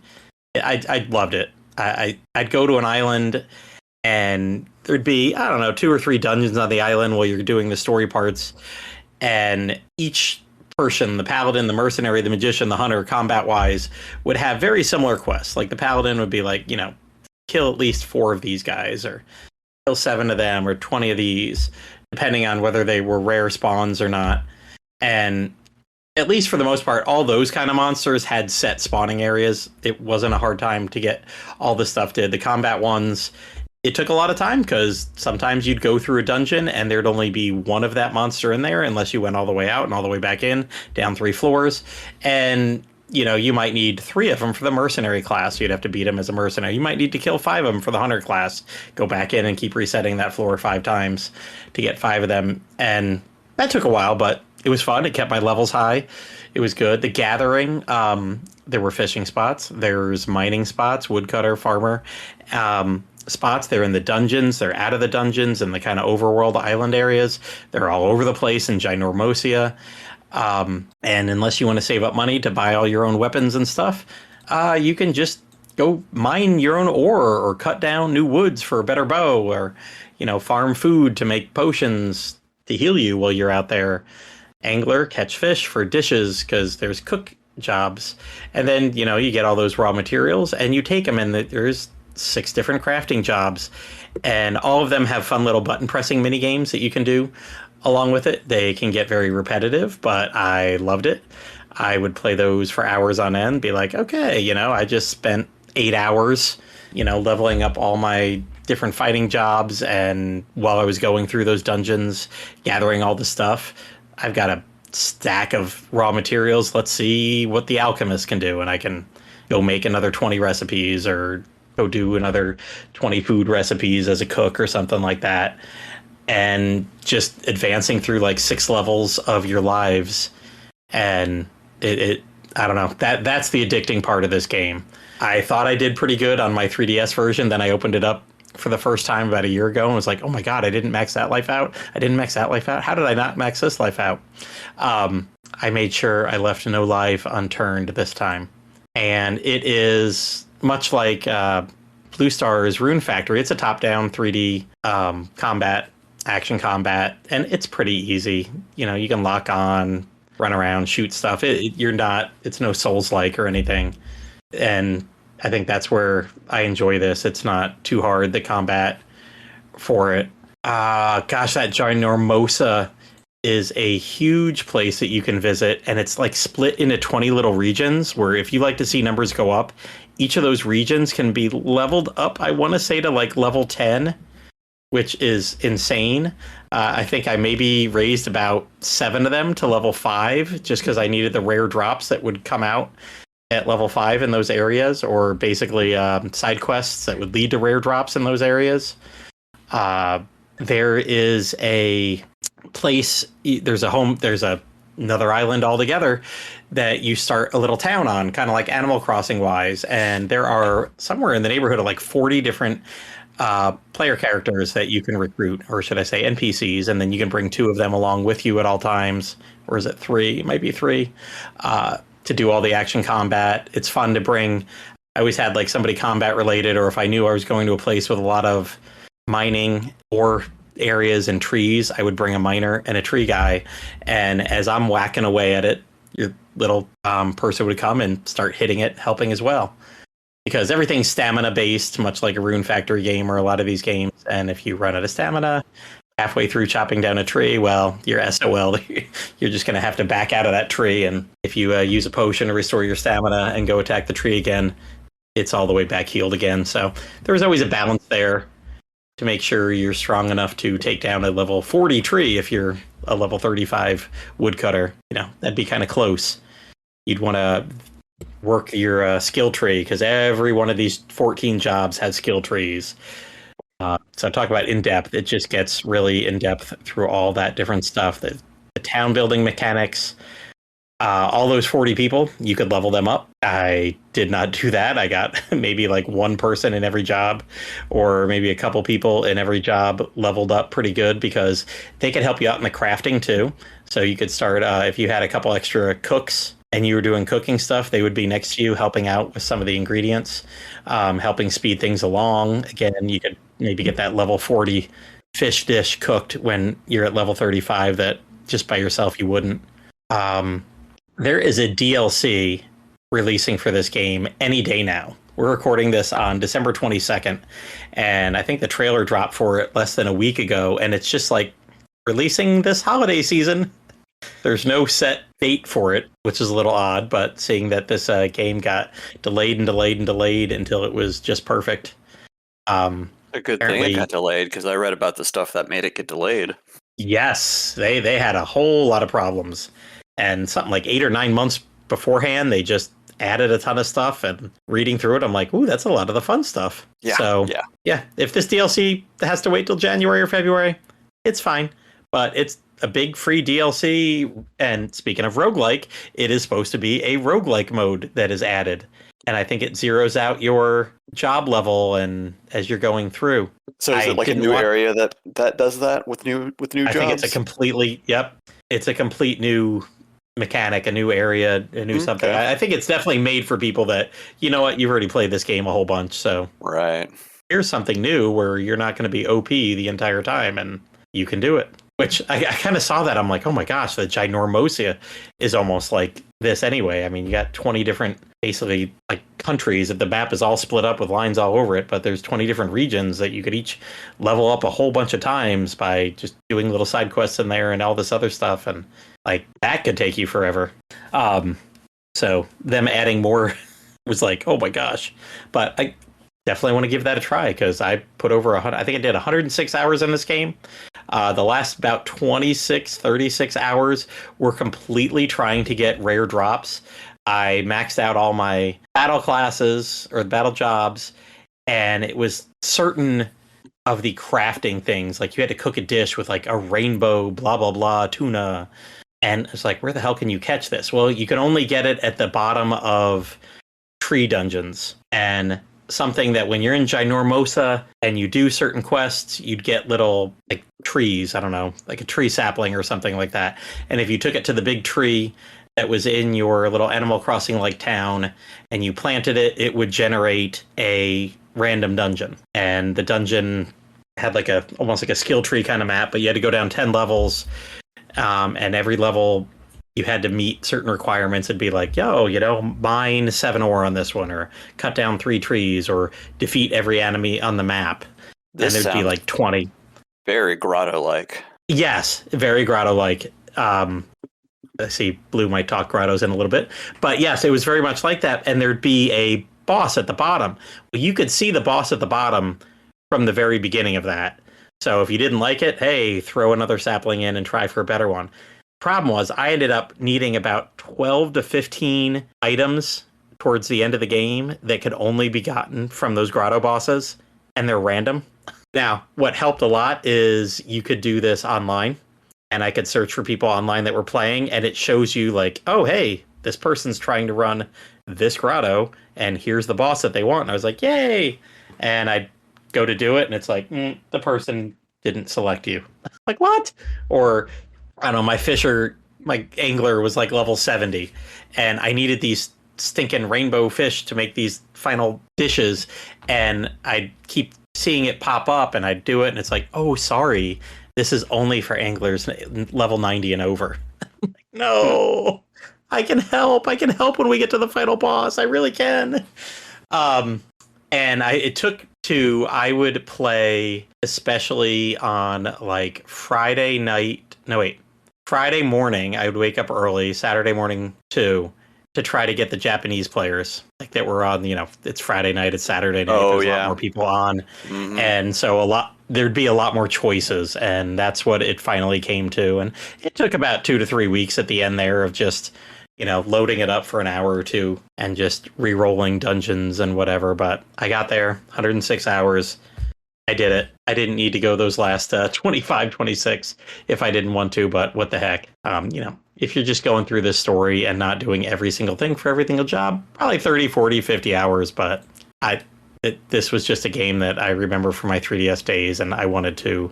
I loved it. I'd go to an island and there'd be, I don't know, 2 or 3 dungeons on the island while you're doing the story parts. And each person, the Paladin, the Mercenary, the Magician, the Hunter, combat-wise, would have very similar quests. Like the Paladin would be like, kill at least 4 of these guys, or kill 7 of them, or 20 of these, depending on whether they were rare spawns or not. And at least for the most part, all those kind of monsters had set spawning areas. It wasn't a hard time to get all the stuff did. The combat ones, it took a lot of time because sometimes you'd go through a dungeon and there'd only be one of that monster in there unless you went all the way out and all the way back in, down 3 floors. And, you might need 3 of them for the Mercenary class. You'd have to beat them as a Mercenary. You might need to kill 5 of them for the Hunter class. Go back in and keep resetting that floor 5 times to get 5 of them. And that took a while, but it was fun. It kept my levels high. It was good. The gathering, there were fishing spots. There's mining spots, woodcutter, farmer spots. They're in the dungeons. They're out of the dungeons and the kind of overworld island areas. They're all over the place in Ginormosia. And unless you want to save up money to buy all your own weapons and stuff, you can just go mine your own ore or cut down new woods for a better bow, or, farm food to make potions to heal you while you're out there. Angler, catch fish for dishes because there's cook jobs. And then, you get all those raw materials and you take them, and there's 6 different crafting jobs, and all of them have fun little button pressing mini games that you can do along with it. They can get very repetitive, but I loved it. I would play those for hours on end, be like, okay, I just spent 8 hours, leveling up all my different fighting jobs, and while I was going through those dungeons, gathering all the stuff, I've got a stack of raw materials. Let's see what the alchemist can do, and I can go make another 20 recipes or go do another 20 food recipes as a cook or something like that. And just advancing through like 6 levels of your lives. And it I don't know, that's the addicting part of this game. I thought I did pretty good on my 3DS version. Then I opened it up for the first time about a year ago and was like, oh my God, I didn't max that life out. I didn't max that life out. How did I not max this life out? I made sure I left no life unturned this time. And it is much like Bluestar's Rune Factory. It's a top-down 3D action combat, and it's pretty easy. You can lock on, run around, shoot stuff. It's no Souls-like or anything. And I think that's where I enjoy this. It's not too hard, the combat for it. Gosh, that Ginormosa is a huge place that you can visit, and it's like split into 20 little regions where if you like to see numbers go up, each of those regions can be leveled up, I want to say, to like level 10, which is insane. I think I maybe raised about 7 of them to level 5 just because I needed the rare drops that would come out at level 5 in those areas, or basically side quests that would lead to rare drops in those areas. There is a place, there's another island altogether that you start a little town on, kind of like Animal Crossing wise, and there are somewhere in the neighborhood of like 40 different player characters that you can recruit, or should I say NPCs, and then you can bring 2 of them along with you at all times, or is it 3? It might be 3, to do all the action combat. It's fun to bring. I always had like somebody combat related, or if I knew I was going to a place with a lot of mining or areas and trees, I would bring a miner and a tree guy, and as I'm whacking away at it, your little person would come and start hitting it, helping as well, because everything's stamina based, much like a Rune Factory game or a lot of these games, and if you run out of stamina halfway through chopping down a tree, well, you're SOL. You're just going to have to back out of that tree, and if you use a potion to restore your stamina and go attack the tree again, it's all the way back healed again. So there was always a balance there to make sure you're strong enough to take down a level 40 tree. If you're a level 35 woodcutter, that'd be kind of close. You'd want to work your skill tree, because every one of these 14 jobs has skill trees. So talk about in-depth. It just gets really in-depth through all that different stuff. The town building mechanics, all those 40 people, you could level them up. I did not do that. I got maybe like 1 person in every job, or maybe a couple people in every job leveled up pretty good, because they could help you out in the crafting too. So you could start, if you had a couple extra cooks and you were doing cooking stuff, they would be next to you helping out with some of the ingredients, helping speed things along. Again, you could maybe get that level 40 fish dish cooked when you're at level 35 that just by yourself you wouldn't. There is a DLC releasing for this game any day now. We're recording this on December 22nd, and I think the trailer dropped for it less than a week ago, and it's just like releasing this holiday season. There's no set date for it, which is a little odd, but seeing that this game got delayed and delayed and delayed until it was just perfect. A good thing it got delayed, because I read about the stuff that made it get delayed. Yes, they had a whole lot of problems. And something like 8 or 9 months beforehand, they just added a ton of stuff, and reading through it, I'm like, ooh, that's a lot of the fun stuff. Yeah. So, yeah, if this DLC has to wait till January or February, it's fine. But it's a big free DLC. And speaking of roguelike, it is supposed to be a roguelike mode that is added. And I think it zeroes out your job level and as you're going through. So is it like a new area that does that with new jobs? I think it's a complete new mechanic, a new area, a new something. I think it's definitely made for people that, you know what, you've already played this game a whole bunch, so right, here's something new where you're not going to be OP the entire time, and you can do it. Which I kind of saw that. I'm like, oh my gosh, the Ginormosa is almost like this anyway. I mean, you got 20 different, basically, like countries. The map is all split up with lines all over it, but there's 20 different regions that you could each level up a whole bunch of times by just doing little side quests in there and all this other stuff. And like that could take you forever. So them adding more was like, oh my gosh. But I definitely want to give that a try, because I put over I think I did 106 hours in this game. The last about 36 hours were completely trying to get rare drops. I maxed out all my battle classes or battle jobs, and it was certain of the crafting things. Like you had to cook a dish with like a rainbow, blah, blah, blah, tuna. And it's like, where the hell can you catch this? Well, you can only get it at the bottom of tree dungeons. And something that when you're in Ginormosa and you do certain quests, you'd get little like trees, I don't know, like a tree sapling or something like that. And if you took it to the big tree that was in your little Animal Crossing like town and you planted it, it would generate a random dungeon. And the dungeon had like almost like a skill tree kind of map, but you had to go down 10 levels. And every level you had to meet certain requirements. It'd be like, mine 7 ore on this one, or cut down 3 trees, or defeat every enemy on the map. And there'd be like 20. Very grotto-like. Yes, very grotto-like. I see Blue might talk grottos in a little bit, but yes, it was very much like that. And there'd be a boss at the bottom. Well, you could see the boss at the bottom from the very beginning of that. So if you didn't like it, hey, throw another sapling in and try for a better one. Problem was, I ended up needing about 12 to 15 items towards the end of the game that could only be gotten from those grotto bosses, and they're random. Now, what helped a lot is you could do this online, and I could search for people online that were playing, and it shows you like, oh, hey, this person's trying to run this grotto, and here's the boss that they want. And I was like, yay! And I'd go to do it, and it's like, the person didn't select you. Like, what? Or, I don't know, my angler was like level 70, and I needed these stinking rainbow fish to make these final dishes, and I'd keep seeing it pop up, and I'd do it, and it's like, oh, sorry, this is only for anglers level 90 and over. Like, no, I can help when we get to the final boss. I really can. And I would play, especially on like Friday morning. I would wake up early, Saturday morning too, to try to get the Japanese players like that were on, it's Friday night, it's Saturday night. There's a lot more people on. Mm-hmm. And so there'd be a lot more choices, and that's what it finally came to. And it took about 2 to 3 weeks at the end there of just, loading it up for an hour or two and just re-rolling dungeons and whatever. But I got there, 106 hours. I did it. I didn't need to go those last 25, 26 if I didn't want to, but what the heck? If you're just going through this story and not doing every single thing for every single job, probably 30, 40, 50 hours. But this was just a game that I remember from my 3DS days, and I wanted to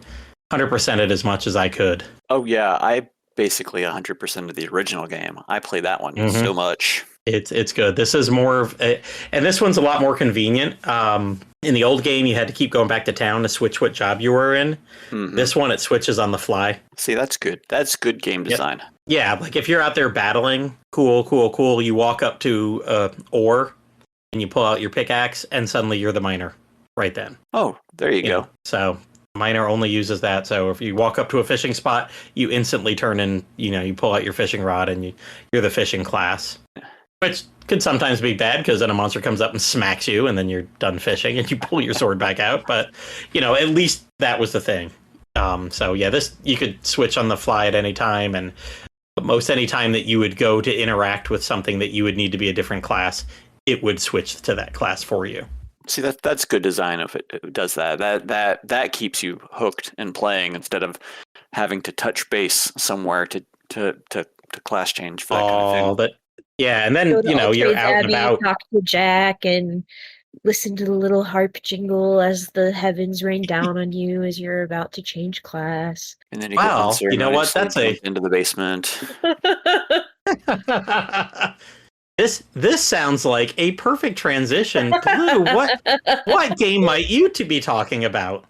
100% it as much as I could. Oh, yeah. I basically 100% of the original game. I play that one so much. It's good. This is more of and this one's a lot more convenient. In the old game, you had to keep going back to town to switch what job you were in. Mm-hmm. This one, it switches on the fly. See, that's good. That's good game design. Yep. Yeah, like if you're out there battling, cool. You walk up to ore and you pull out your pickaxe, and suddenly you're the miner right then. Oh, there you go. So miner only uses that. So if you walk up to a fishing spot, you instantly turn in, you pull out your fishing rod and you're the fishing class. Which could sometimes be bad because then a monster comes up and smacks you and then you're done fishing and you pull your sword back out. But, at least that was the thing. This you could switch on the fly at any time. And most any time that you would go to interact with something that you would need to be a different class, it would switch to that class for you. See, that's good design if it does that. That keeps you hooked and playing instead of having to touch base somewhere to class change for that kind of thing. Yeah, and then, you're out and about. Talk to Jack and listen to the little harp jingle as the heavens rain down on you as you're about to change class. And then you know what? That's into the basement. This sounds like a perfect transition. Blue, what game might you to be talking about?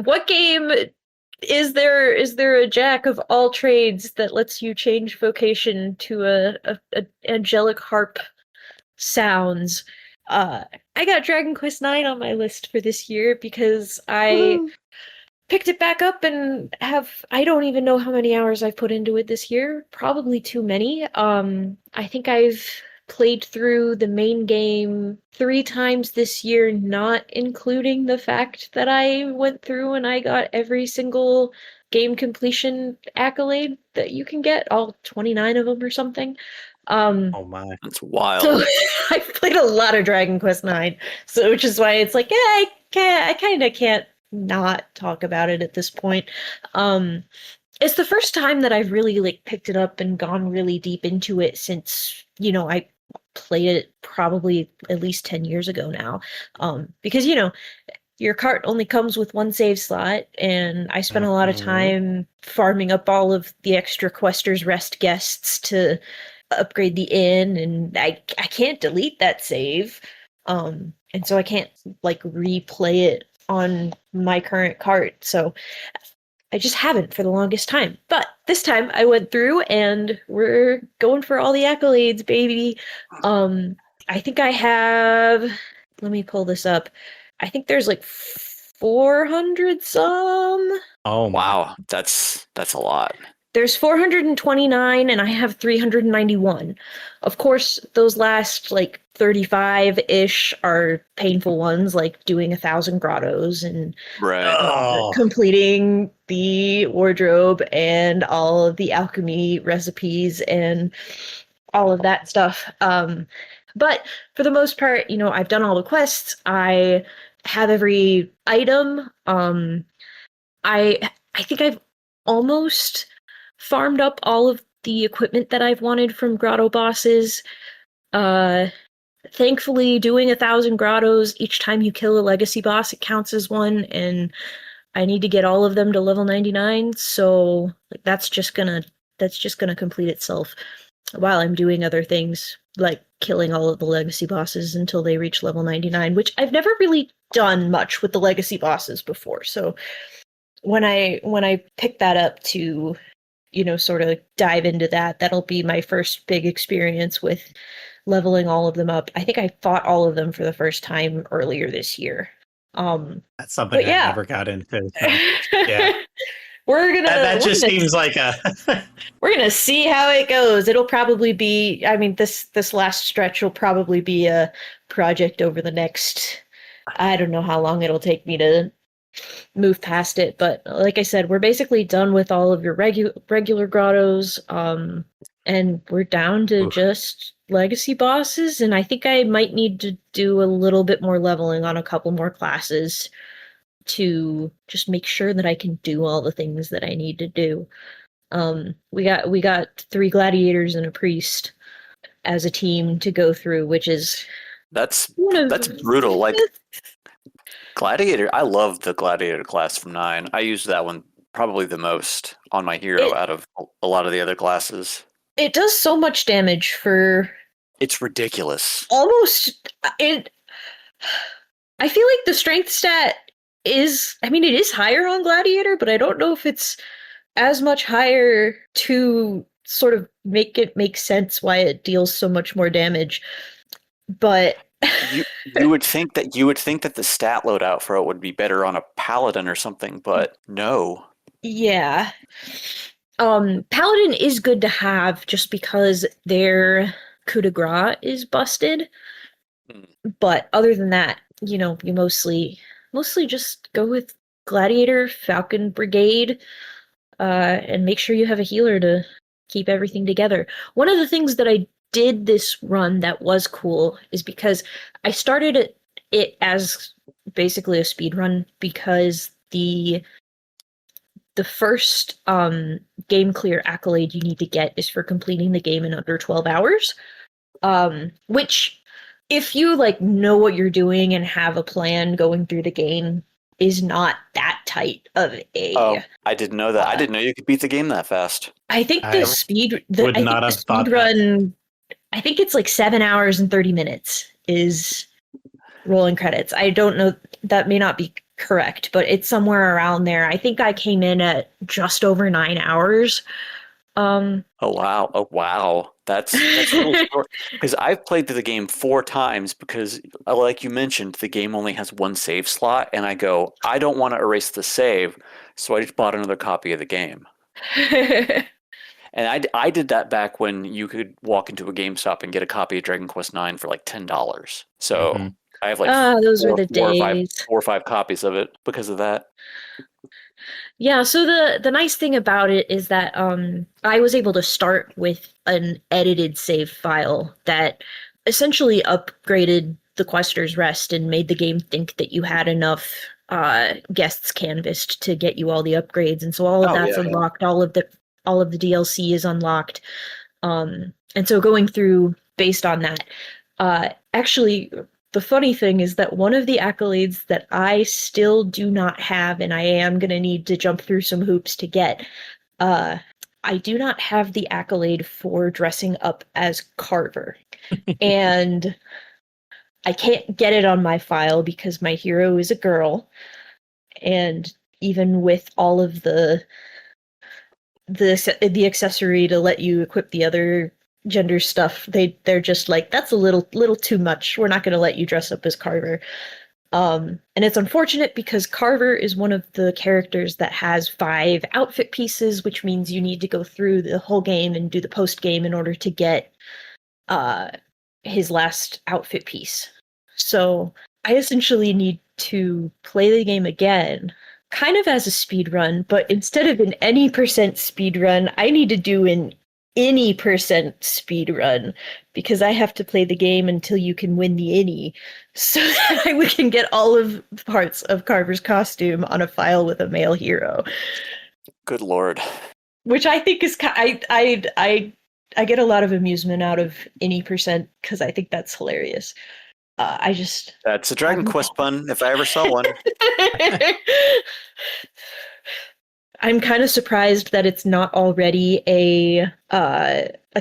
What game is there a jack of all trades that lets you change vocation to a angelic harp sounds? I got Dragon Quest IX on my list for this year because I picked it back up and I don't even know how many hours I've put into it this year. Probably too many. I think I've played through the main game 3 times this year, not including the fact that I went through and I got every single game completion accolade that you can get, all 29 of them or something. Oh my, that's wild. So I've played a lot of Dragon Quest IX, so which is why it's like, I kind of can't not talk about it at this point. It's the first time that I've really picked it up and gone really deep into it since, I played it probably at least 10 years ago now. Because, your cart only comes with 1 save slot, and I spent a lot of time farming up all of the extra Questers Rest guests to upgrade the inn, and I can't delete that save. And so I can't replay it on my current cart. So I just haven't for the longest time. But this time I went through and we're going for all the accolades, baby. I think I have, let me pull this up. I think there's 400 some. Oh my. Wow, that's a lot. There's 429 and I have 391. Of course, those last like 35-ish are painful ones, like doing 1,000 grottos and Right. Oh. completing the wardrobe and all of the alchemy recipes and all of that stuff. But for the most part, I've done all the quests. I have every item. I think I've almost farmed up all of the equipment that I've wanted from grotto bosses. Thankfully, doing 1,000 grottos each time you kill a legacy boss, it counts as one, and I need to get all of them to level 99. So that's just gonna complete itself while I'm doing other things like killing all of the legacy bosses until they reach level 99, which I've never really done much with the legacy bosses before. So when I pick that up to sort of dive into that, that'll be my first big experience with leveling all of them up. I think I fought all of them for the first time earlier this year. That's something I never got into. So, yeah. That just seems like a we're gonna see how it goes. It'll probably be, this last stretch will probably be a project over the next, I don't know how long it'll take me to move past it, but like I said, we're basically done with all of your regular grottos, and we're down to just legacy bosses, and I think I might need to do a little bit more leveling on a couple more classes to just make sure that I can do all the things that I need to do. We got 3 gladiators and a priest as a team to go through, which is that's brutal. Like Gladiator, I love the Gladiator class from 9. I used that one probably the most on my hero out of a lot of the other classes. It does so much damage for... It's ridiculous. Almost... I feel like the strength stat is... it is higher on Gladiator, but I don't know if it's as much higher to sort of make it make sense why it deals so much more damage. But... You would think that the stat loadout for it would be better on a paladin or something, but no. Yeah. Paladin is good to have just because their coup de grace is busted. But other than that, you mostly just go with Gladiator, Falcon Brigade, and make sure you have a healer to keep everything together. One of the things that I did this run that was cool is because I started it as basically a speed run because the first game clear accolade you need to get is for completing the game in under 12 hours, which if you know what you're doing and have a plan going through the game is not that tight of a... Oh, I didn't know that. I didn't know you could beat the game that fast. I think the speed thought run, I think it's 7 hours and 30 minutes is rolling credits. I don't know, that may not be correct, but it's somewhere around there. I think I came in at just over 9 hours. Oh wow. That's really short. Because I've played through the game 4 times because, like you mentioned, the game only has 1 save slot, and I don't want to erase the save, so I just bought another copy of the game. And I did that back when you could walk into a GameStop and get a copy of Dragon Quest IX for $10. So I have those were the days. 4 or 5 copies of it because of that. Yeah, so the nice thing about it is that I was able to start with an edited save file that essentially upgraded the Quester's Rest and made the game think that you had enough guests canvassed to get you all the upgrades, and so all of that's unlocked. All of the DLC is unlocked, and so going through based on that. Actually, the funny thing is that one of the accolades that I still do not have, and I am going to need to jump through some hoops to get, I do not have the accolade for dressing up as Carver. And I can't get it on my file because my hero is a girl. And even with all of the accessory to let you equip the other gender stuff, they're just that's a little too much. We're not going to let you dress up as Carver. And it's unfortunate because Carver is one of the characters that has 5 outfit pieces, which means you need to go through the whole game and do the post game in order to get his last outfit piece. So I essentially need to play the game again, kind of as a speed run, but instead of an any percent speed run, I need to do an any percent speed run because I have to play the game until you can win the any, so that we can get all of parts of Carver's costume on a file with a male hero. Good lord. Which I think is I get a lot of amusement out of any percent because I think that's hilarious. That's a Dragon Quest pun if I ever saw one. I'm kind of surprised that it's not already a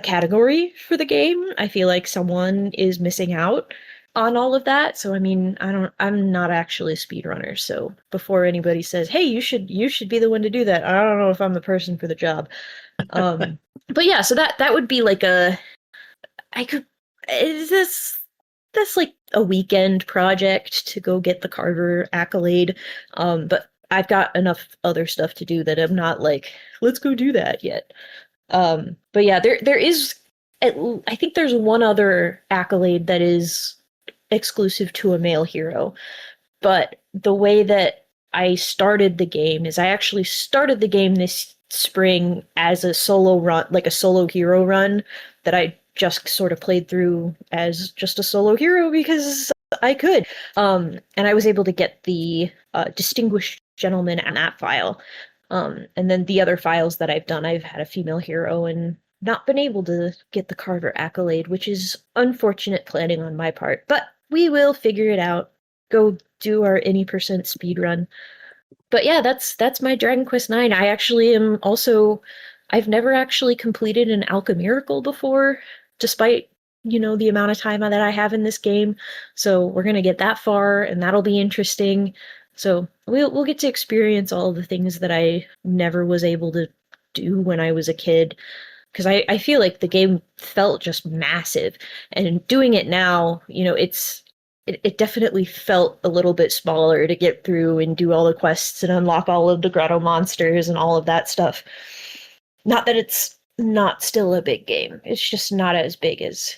category for the game. I feel like someone is missing out on all of that. So I mean, I'm not actually a speedrunner. So before anybody says, "Hey, you should be the one to do that," I don't know if I'm the person for the job. But yeah, so that would be like that's like a weekend project to go get the Carver accolade. But I've got enough other stuff to do that I'm not like, let's go do that yet. But yeah, there is, I think there's one other accolade that is exclusive to a male hero. But the way that I started the game is I actually started the game this spring as a solo run, like a solo hero run that I just sort of played through as just a solo hero because I could. And I was able to get the Distinguished Gentleman on that file. And then the other files that I've done, I've had a female hero and not been able to get the Carver accolade, which is unfortunate planning on my part. But we will figure it out. Go do our any percent speed run. But yeah, that's my Dragon Quest IX. I actually am also, I've never actually completed an Alchemiracle before, despite, the amount of time that I have in this game. So we're going to get that far and that'll be interesting. So we'll get to experience all of the things that I never was able to do when I was a kid. Because I feel like the game felt just massive. And doing it now, it definitely felt a little bit smaller to get through and do all the quests and unlock all of the grotto monsters and all of that stuff. Not that it's not still a big game. It's just not as big as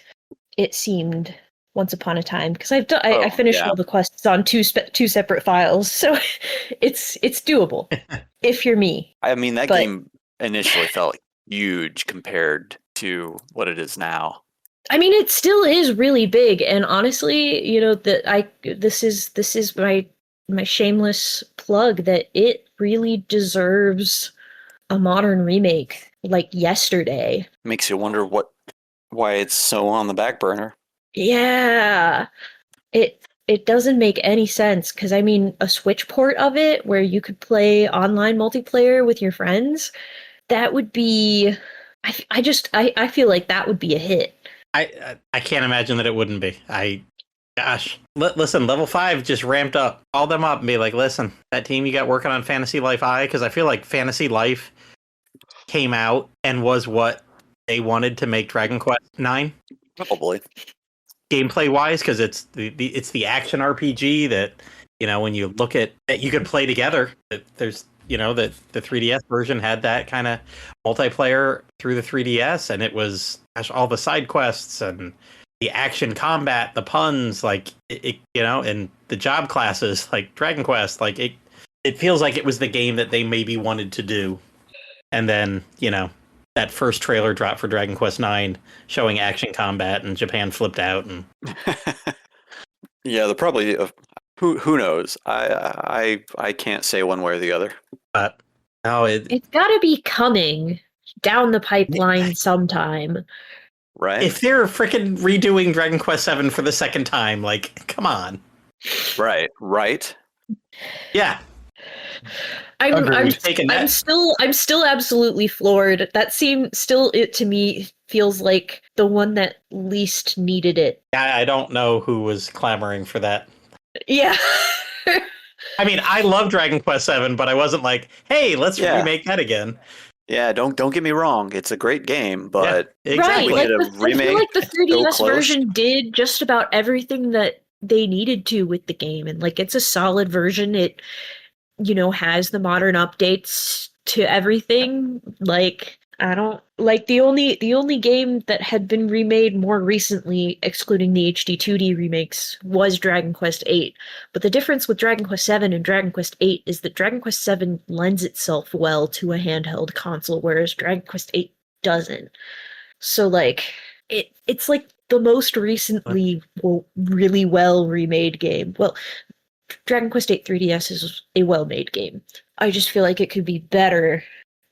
it seemed once upon a time. Because I finished all the quests on two separate files, so it's doable if you're me. I mean, that game initially felt huge compared to what it is now. I mean, it still is really big, and honestly, this is my shameless plug that it really deserves a modern remake, like yesterday. Makes you wonder why it's so on the back burner. Yeah, it doesn't make any sense because I mean, a Switch port of it where you could play online multiplayer with your friends, that would be. I feel like that would be a hit. I can't imagine that it wouldn't be. Listen, level 5 just ramped up. Call them up and be like, listen, that team you got working on Fantasy Life I, because I feel like Fantasy Life came out and was what they wanted to make Dragon Quest 9. Probably. Gameplay wise, because it's the action RPG that, when you look at that you could play together. There's the 3DS version had that kind of multiplayer through the 3DS, and it was all the side quests and the action combat, the puns, like and the job classes, like Dragon Quest, like it feels like it was the game that they maybe wanted to do. And then, that first trailer drop for Dragon Quest IX showing action combat, and Japan flipped out. And yeah, they're probably who knows. I can't say one way or the other. But no, it's got to be coming down the pipeline sometime. Right. If they're freaking redoing Dragon Quest VII for the second time, like, come on. Right. Yeah. I'm still absolutely floored. That it to me feels like the one that least needed it. I don't know who was clamoring for that. Yeah. I mean, I love Dragon Quest VII, but I wasn't like, hey, let's remake that again. Yeah, don't get me wrong. It's a great game, but exactly. Right, I feel like the 3DS version did just about everything that they needed to with the game, and like it's a solid version. It, has the modern updates to everything. Like, I don't like the only game that had been remade more recently, excluding the HD 2D remakes, was Dragon Quest VIII. But the difference with Dragon Quest VII and Dragon Quest VIII is that Dragon Quest VII lends itself well to a handheld console, whereas Dragon Quest VIII doesn't. So like it's like the most recently really well remade game. Well, Dragon Quest VIII 3DS is a well-made game. I just feel like it could be better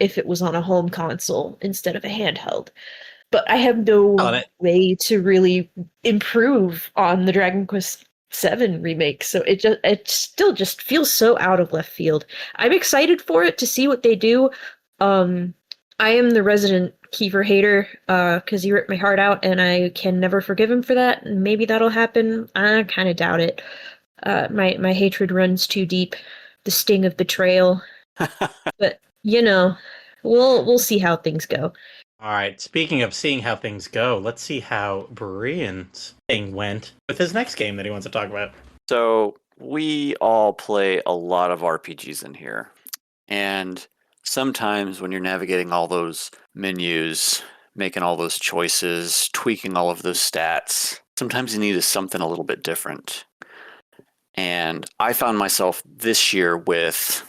if it was on a home console instead of a handheld. But I have no way to really improve on the Dragon Quest VII remake, so it still just feels so out of left field. I'm excited for it to see what they do. I am the resident Kiefer hater, because he ripped my heart out, and I can never forgive him for that. And maybe that'll happen. I kind of doubt it. My hatred runs too deep. The sting of betrayal. But we'll see how things go. All right. Speaking of seeing how things go, let's see how Bururian's thing went with his next game that he wants to talk about. So we all play a lot of RPGs in here, and sometimes when you're navigating all those menus, making all those choices, tweaking all of those stats, sometimes you need something a little bit different. And I found myself this year with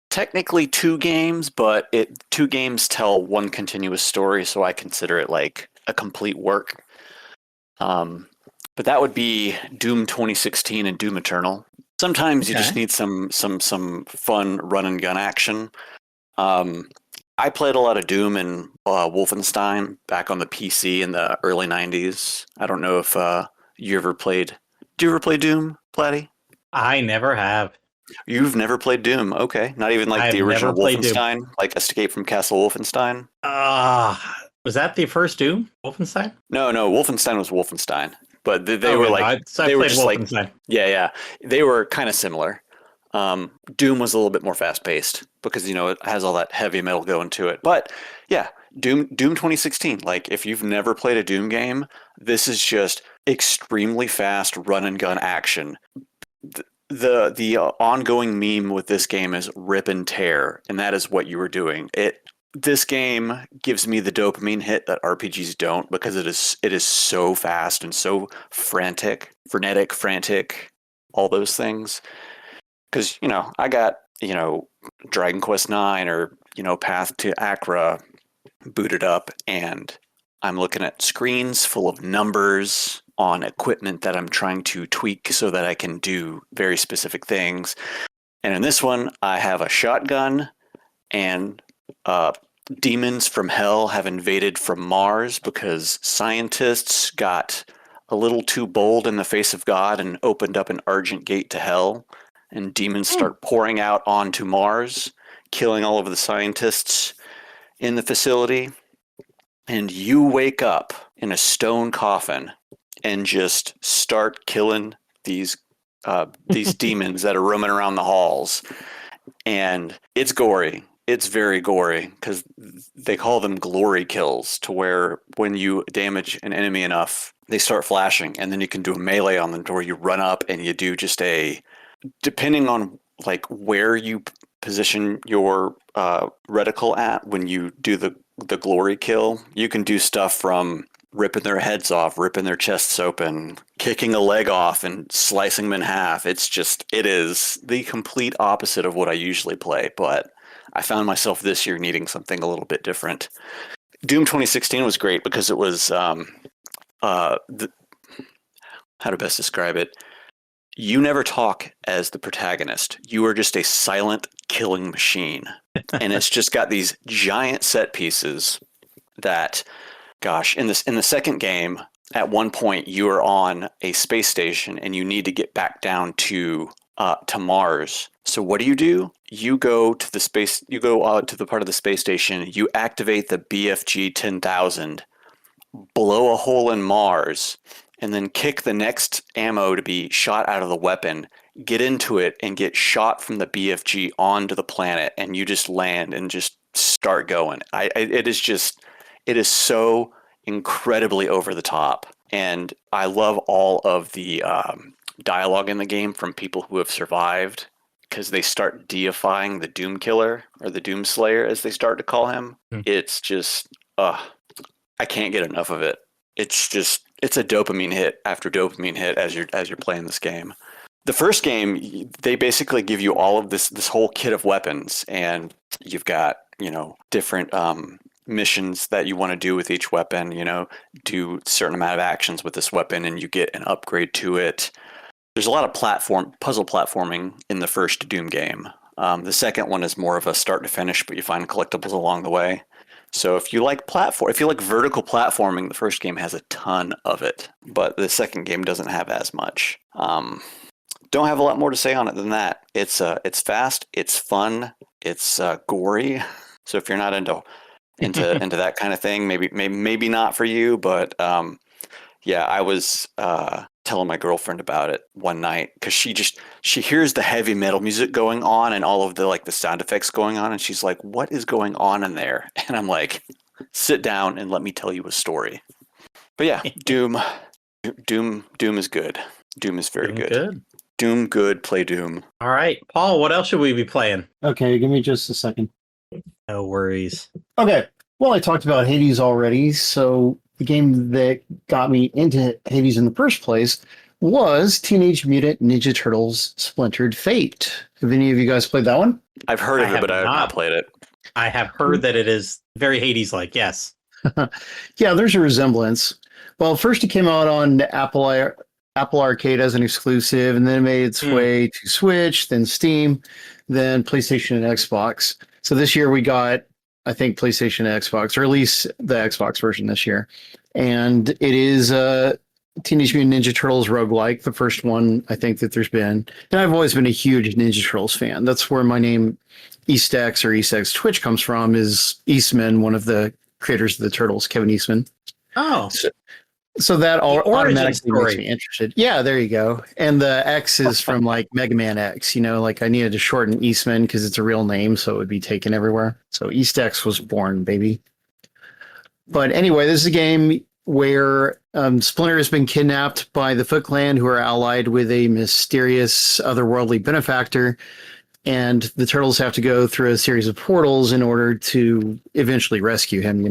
technically 2 games, but 2 games tell one continuous story, so I consider it like a complete work. But that would be Doom 2016 and Doom Eternal. Sometimes you just need some fun run and gun action. I played a lot of Doom and Wolfenstein back on the PC in the early 90s. I don't know if you ever played. Do you ever play Doom, Platty? I never have. You've never played Doom, okay? Not even like the original Wolfenstein, like Escape from Castle Wolfenstein? Was that the first Doom, Wolfenstein? No, Wolfenstein was Wolfenstein, but they were they were just Wolfenstein. Like, yeah, they were kind of similar. Doom was a little bit more fast paced because it has all that heavy metal going to it. But yeah, Doom 2016. Like if you've never played a Doom game, this is just extremely fast run and gun action. The ongoing meme with this game is rip and tear, and that is what you were doing. This game gives me the dopamine hit that RPGs don't, because it is so fast and so frenetic, all those things. Because I got Dragon Quest IX or Path to Acra booted up, and I'm looking at screens full of numbers on equipment that I'm trying to tweak so that I can do very specific things. And in this one, I have a shotgun, and demons from hell have invaded from Mars because scientists got a little too bold in the face of God and opened up an Argent gate to hell, and demons start pouring out onto Mars, killing all of the scientists in the facility. And you wake up in a stone coffin and just start killing these demons that are roaming around the halls. And it's gory. It's very gory because they call them glory kills, to where when you damage an enemy enough, they start flashing, and then you can do a melee on them, to where you run up and you do just depending on like where you position your reticle at when you do the glory kill, you can do stuff from ripping their heads off, ripping their chests open, kicking a leg off and slicing them in half. It is the complete opposite of what I usually play, but I found myself this year needing something a little bit different. Doom 2016 was great because it was, how to best describe it? You never talk as the protagonist. You are just a silent killing machine. And it's just got these giant set pieces that, gosh, in the second game, at one point you are on a space station and you need to get back down to Mars. So what do? You go to the part of the space station, you activate the BFG 10,000, blow a hole in Mars, and then kick the next ammo to be shot out of the weapon, get into it, and get shot from the BFG onto the planet, and you just land and just start going. It is so incredibly over the top, and I love all of the dialogue in the game from people who have survived, because they start deifying the Doom Killer, or the Doom Slayer as they start to call him. It's just I can't get enough of it. It's a dopamine hit after dopamine hit as you're playing this game. The first game, they basically give you all of this whole kit of weapons, and you've got, different missions that you want to do with each weapon, do a certain amount of actions with this weapon and you get an upgrade to it. There's a lot of puzzle platforming in the first Doom game. The second one is more of a start to finish, but you find collectibles along the way. So if you like vertical platforming, the first game has a ton of it, but the second game doesn't have as much. Don't have a lot more to say on it than that. It's fast, it's fun, it's gory. So if you're not into that kind of thing, maybe not for you. But yeah, I was telling my girlfriend about it one night because she hears the heavy metal music going on and all of the sound effects going on, and she's like, "What is going on in there?" And I'm like, "Sit down and let me tell you a story." But yeah, Doom is good. Doom is very good. Doom good. Play Doom. All right, Paul. What else should we be playing? Okay, give me just a second. No worries. Okay. Well, I talked about Hades already, so the game that got me into Hades in the first place was Teenage Mutant Ninja Turtles Splintered Fate. Have any of you guys played that one? I've heard of it, but I have not played it. I have heard that it is very Hades-like, yes. Yeah, there's a resemblance. Well, first it came out on Apple Arcade as an exclusive, and then it made its way to Switch, then Steam, then PlayStation and Xbox. So this year we got, I think, PlayStation and Xbox, or at least the Xbox version this year. And it is Teenage Mutant Ninja Turtles roguelike, the first one I think that there's been. And I've always been a huge Ninja Turtles fan. That's where my name Eastex or Eastex Twitch comes from, is Eastman, one of the creators of the Turtles, Kevin Eastman. Oh. So that automatically makes me interested. Yeah, there you go. And the X is from Mega Man X, I needed to shorten Eastman because it's a real name, so it would be taken everywhere. So Eastex was born, baby. But anyway, this is a game where Splinter has been kidnapped by the Foot Clan, who are allied with a mysterious otherworldly benefactor. And the Turtles have to go through a series of portals in order to eventually rescue him,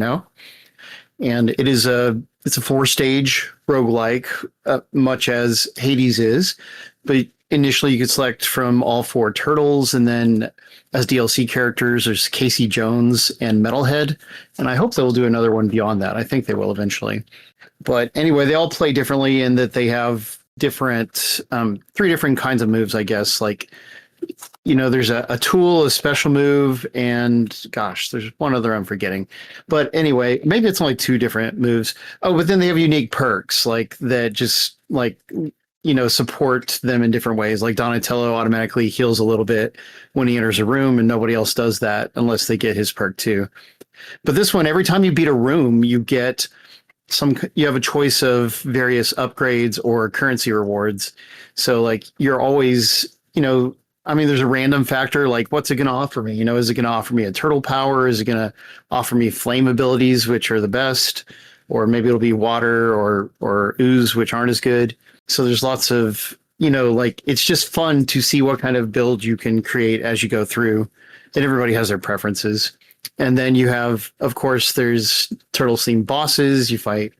And it's a 4-stage roguelike, much as Hades is. But initially you could select from all 4 turtles, and then as DLC characters, there's Casey Jones and Metalhead. And I hope they'll do another one beyond that. I think they will eventually. But anyway, they all play differently in that they have different, 3 different kinds of moves, I guess. There's a tool, a special move, and gosh, there's one other I'm forgetting. But anyway, maybe it's only 2 different moves. Oh, but then they have unique perks that just support them in different ways. Like Donatello automatically heals a little bit when he enters a room, and nobody else does that unless they get his perk too. But this one, every time you beat a room, you have a choice of various upgrades or currency rewards. So you're always, there's a random factor, what's it going to offer me? Is it going to offer me a turtle power? Is it going to offer me flame abilities, which are the best? Or maybe it'll be water or ooze, which aren't as good. So there's lots of, it's just fun to see what kind of build you can create as you go through. And everybody has their preferences. And then you have, of course, there's Turtles-themed bosses. You fight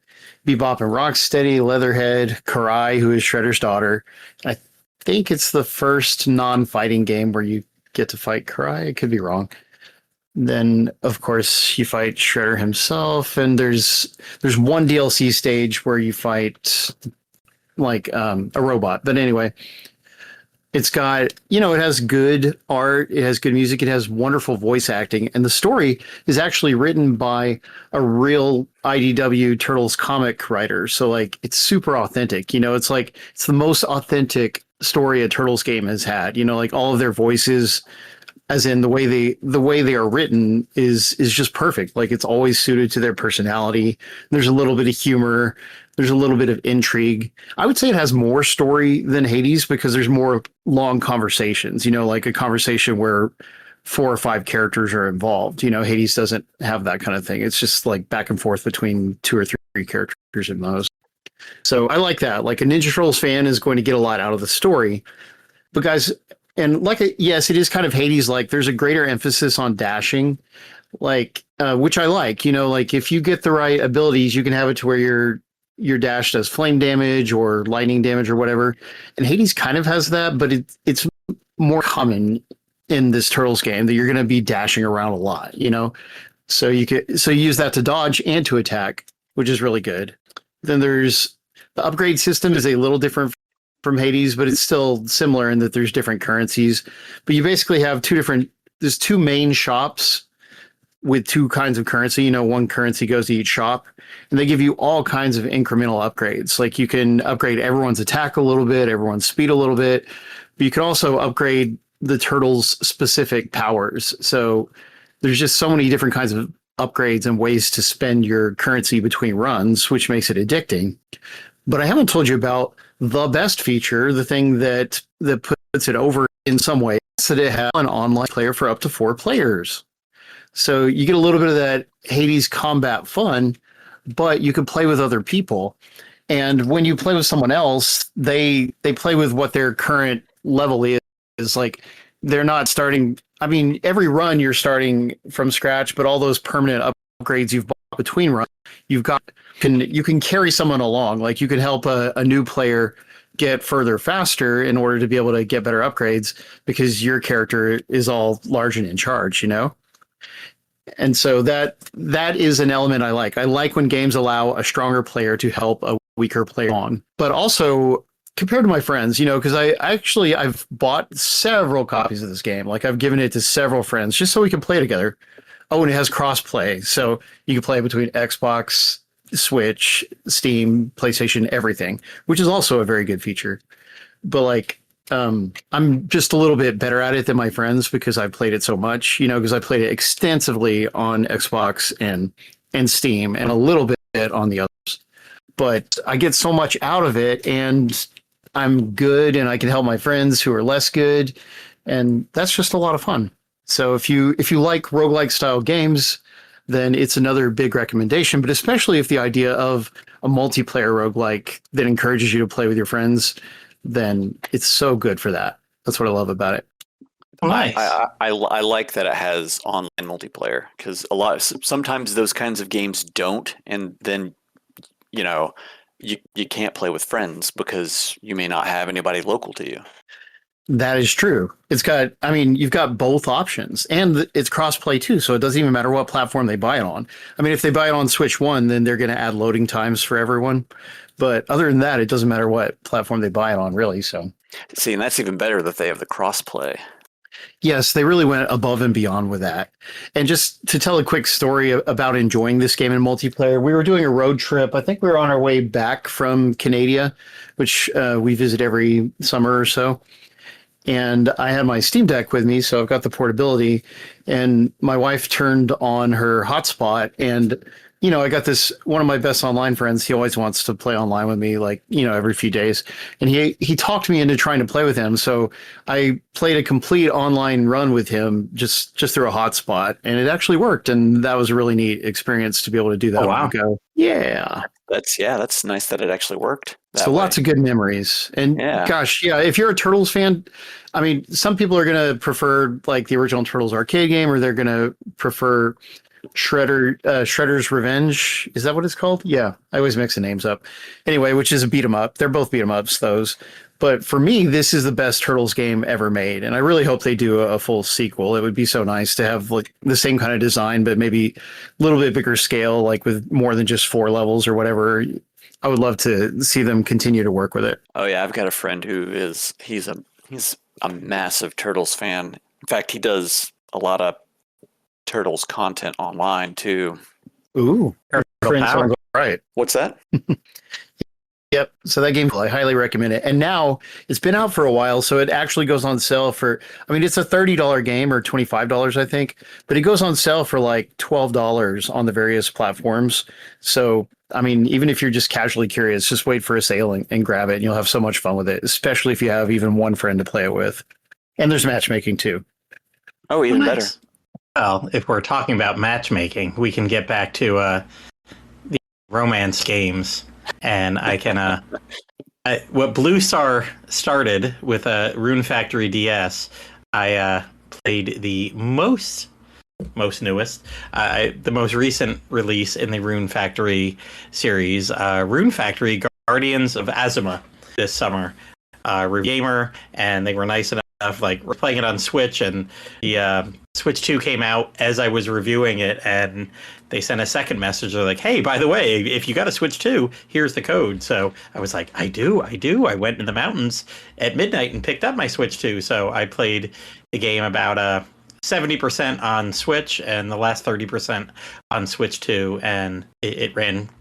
Bebop and Rocksteady, Leatherhead, Karai, who is Shredder's daughter. I think it's the first non-fighting game where you get to fight Karai. I could be wrong. Then, of course, you fight Shredder himself, and there's one DLC stage where you fight a robot. But anyway, it's got, it has good art, it has good music, it has wonderful voice acting, and the story is actually written by a real IDW Turtles comic writer. So it's super authentic. It's the most authentic story a Turtles game has had. All of their voices, as in the way they are written, is just perfect. It's always suited to their personality. There's a little bit of humor. There's a little bit of intrigue. I would say it has more story than Hades because there's more long conversations, a conversation where 4 or 5 characters are involved. Hades doesn't have that kind of thing. It's just back and forth between 2 or 3 characters at most. So I like that. Like a Ninja Turtles fan is going to get a lot out of the story. But guys, and yes, it is kind of Hades like. There's a greater emphasis on dashing, like which I like. Like if you get the right abilities, you can have it to where your dash does flame damage or lightning damage or whatever. And Hades kind of has that, but it's more common in this Turtles game that you're going to be dashing around a lot. So you use that to dodge and to attack, which is really good. Then there's the upgrade system is a little different from Hades, but it's still similar in that there's different currencies. But you basically have there's two main shops with two kinds of currency. One currency goes to each shop, and they give you all kinds of incremental upgrades. Like you can upgrade everyone's attack a little bit, everyone's speed a little bit, but you can also upgrade the turtles' specific powers. So there's just so many different kinds of upgrades and ways to spend your currency between runs, which makes it addicting. But I haven't told you about the best feature, the thing that puts it over in some way, is that it has an online player for up to 4 players. So you get a little bit of that Hades combat fun, but you can play with other people. And when you play with someone else, they play with what their current level is. Like they're not starting. I mean, every run you're starting from scratch, but all those permanent upgrades you've bought between runs, you can carry someone along. Like you can help a new player get further faster in order to be able to get better upgrades because your character is all large and in charge, And so that is an element I like. I like when games allow a stronger player to help a weaker player on. But also compared to my friends, because I've bought several copies of this game. Like I've given it to several friends just so we can play together. Oh, and it has cross-play. So you can play between Xbox, Switch, Steam, PlayStation, everything, which is also a very good feature. But I'm just a little bit better at it than my friends because I've played it so much, because I played it extensively on Xbox and Steam and a little bit on the others. But I get so much out of it and I'm good and I can help my friends who are less good. And that's just a lot of fun. So if you like roguelike style games, then it's another big recommendation, but especially if the idea of a multiplayer roguelike that encourages you to play with your friends, then it's so good for that. That's what I love about it. Nice. I like that it has online multiplayer because sometimes those kinds of games don't, and then you can't play with friends because you may not have anybody local to you. That is true. You've got both options and it's cross-play too. So it doesn't even matter what platform they buy it on. I mean, if they buy it on Switch 1, then they're going to add loading times for everyone. But other than that, it doesn't matter what platform they buy it on, really. So, see, and that's even better that they have the cross-play. Yes, they really went above and beyond with that. And just to tell a quick story about enjoying this game in multiplayer, we were doing a road trip. I think we were on our way back from Canada, which we visit every summer or so. And I had my Steam Deck with me, so I've got the portability. And my wife turned on her hotspot, and I got one of my best online friends. He always wants to play online with me, every few days. And he talked me into trying to play with him. So I played a complete online run with him just through a hotspot, and it actually worked. And that was a really neat experience to be able to do that. Oh, wow. Go. Yeah. That's nice that it actually worked. So lots of good memories. And gosh, yeah, if you're a Turtles fan, I mean, some people are going to prefer like the original Turtles arcade game, or they're going to prefer Shredder's Revenge. Is that what it's called? Yeah, I always mix the names up. Anyway, which is a beat 'em up. They're both beat 'em ups, those. But for me, this is the best Turtles game ever made, and I really hope they do a full sequel. It would be so nice to have like the same kind of design, but maybe a little bit bigger scale, like with more than just 4 levels or whatever. I would love to see them continue to work with it. Oh yeah, I've got a friend who he's a massive Turtles fan. In fact, he does a lot of Turtles content online too. Ooh, right. What's that? Yep. So that game, I highly recommend it. And now it's been out for a while, so it actually goes on sale it's a $30 game or $25, I think, but it goes on sale for like $12 on the various platforms. So, even if you're just casually curious, just wait for a sale and grab it, and you'll have so much fun with it, especially if you have even one friend to play it with. And there's matchmaking too. Oh, even better. Well, if we're talking about matchmaking, we can get back to the romance games. and I can. What Bluestar started with a Rune Factory DS, I played the most newest, the most recent release in the Rune Factory series, Rune Factory Guardians of Azuma this summer. Gamer, and they were nice enough, like, we're playing it on Switch, and the Switch 2 came out as I was reviewing it, and they sent a second message. They're like, hey, by the way, if you got a Switch 2, here's the code. So I was like, I do. I went in the mountains at midnight and picked up my Switch 2. So I played the game about 70% on Switch and the last 30% on Switch 2, and it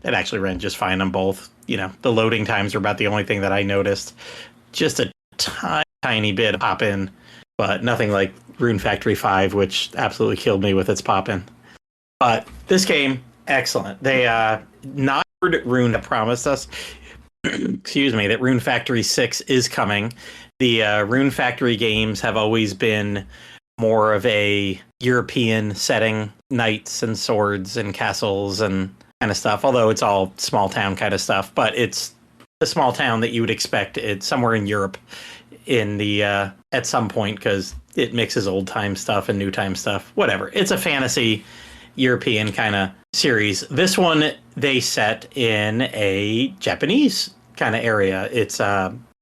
actually ran just fine on both. You know, the loading times are about the only thing that I noticed. Just a tiny bit of pop-in, but nothing like Rune Factory 5, which absolutely killed me with its pop-in. But this game, excellent. They not Rune have promised us, excuse me, that Rune Factory 6 is coming. The Rune Factory games have always been more of a European setting, knights and swords and castles and kind of stuff, although it's all small town kind of stuff, but it's a small town that you would expect it's somewhere in Europe in the at some point, because it mixes old time stuff and new time stuff, whatever. It's a fantasy European kind of series. This one they set in a Japanese kind of area. It's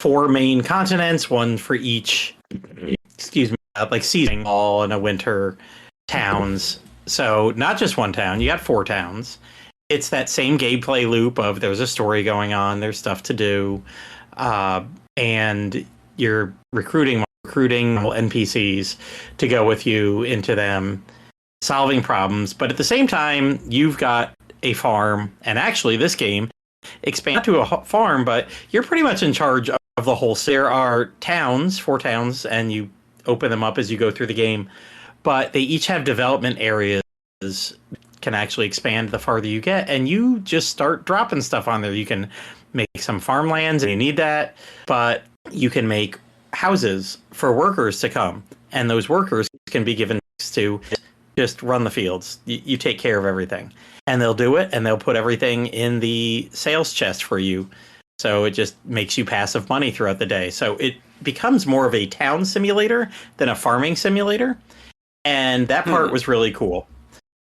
4 main continents, one for each, excuse me, like season, all in a winter towns. So not just one town, you got 4 towns. It's that same gameplay loop of there's a story going on, there's stuff to do, and you're recruiting NPCs to go with you into them, solving problems. But at the same time, you've got a farm, and actually this game expands to a farm, but you're pretty much in charge of the whole. There are towns, 4 towns, and you open them up as you go through the game, but they each have development areas, can actually expand the farther you get, and you just start dropping stuff on there. You can make some farmlands, and you need that, but you can make houses for workers to come, and those workers can be given to just run the fields. You take care of everything, and they'll do it, and they'll put everything in the sales chest for you, so it just makes you passive money throughout the day. So it becomes more of a town simulator than a farming simulator, and that part was really cool.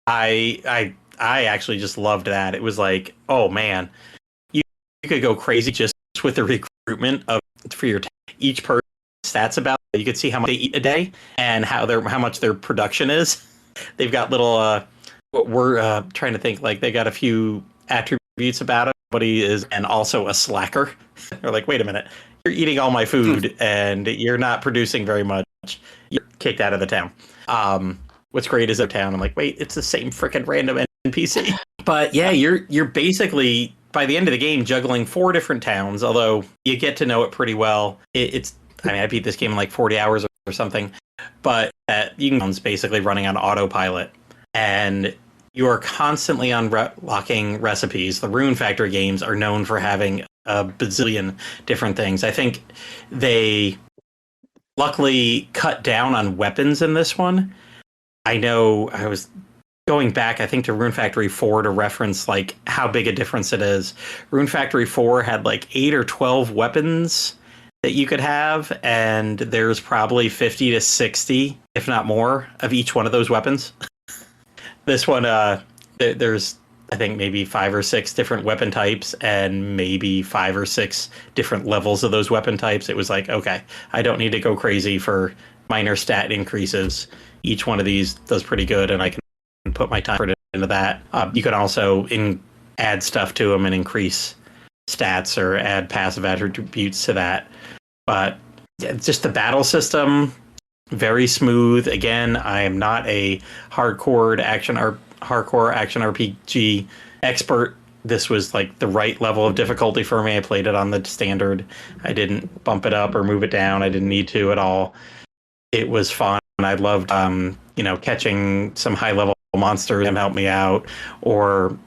I actually just loved that. It was like, oh man, you could go crazy just with the recruitment of for your each person stats about. You could see how much they eat a day and how much their production is. They've got little we're trying to think, like, they got a few attributes about it. Somebody is and also a slacker. They're like, wait a minute, you're eating all my food and you're not producing very much. You're kicked out of the town. What's great is a town. I'm like, wait, it's the same freaking random NPC. But yeah, you're basically, by the end of the game, juggling 4 different towns, although you get to know it pretty well. I beat this game in like 40 hours or something, but you can basically running on autopilot, and you are constantly unlocking recipes. The Rune Factory games are known for having a bazillion different things. I think they luckily cut down on weapons in this one. I know I was going back, I think, to Rune Factory 4 to reference like how big a difference it is. Rune Factory 4 had like 8 or 12 weapons that you could have, and there's probably 50 to 60, if not more, of each one of those weapons. This one, there's, I think, maybe 5 or 6 different weapon types and maybe 5 or 6 different levels of those weapon types. It was like, okay, I don't need to go crazy for minor stat increases. Each one of these does pretty good, and I can put my time into that. You can also add stuff to them and increase stats or add passive attributes to that. But just the battle system, very smooth. Again, I am not a hardcore action RPG expert. This was like the right level of difficulty for me. I played it on the standard. I didn't bump it up or move it down. I didn't need to at all. It was fun. I loved, catching some high-level monsters and help me out, or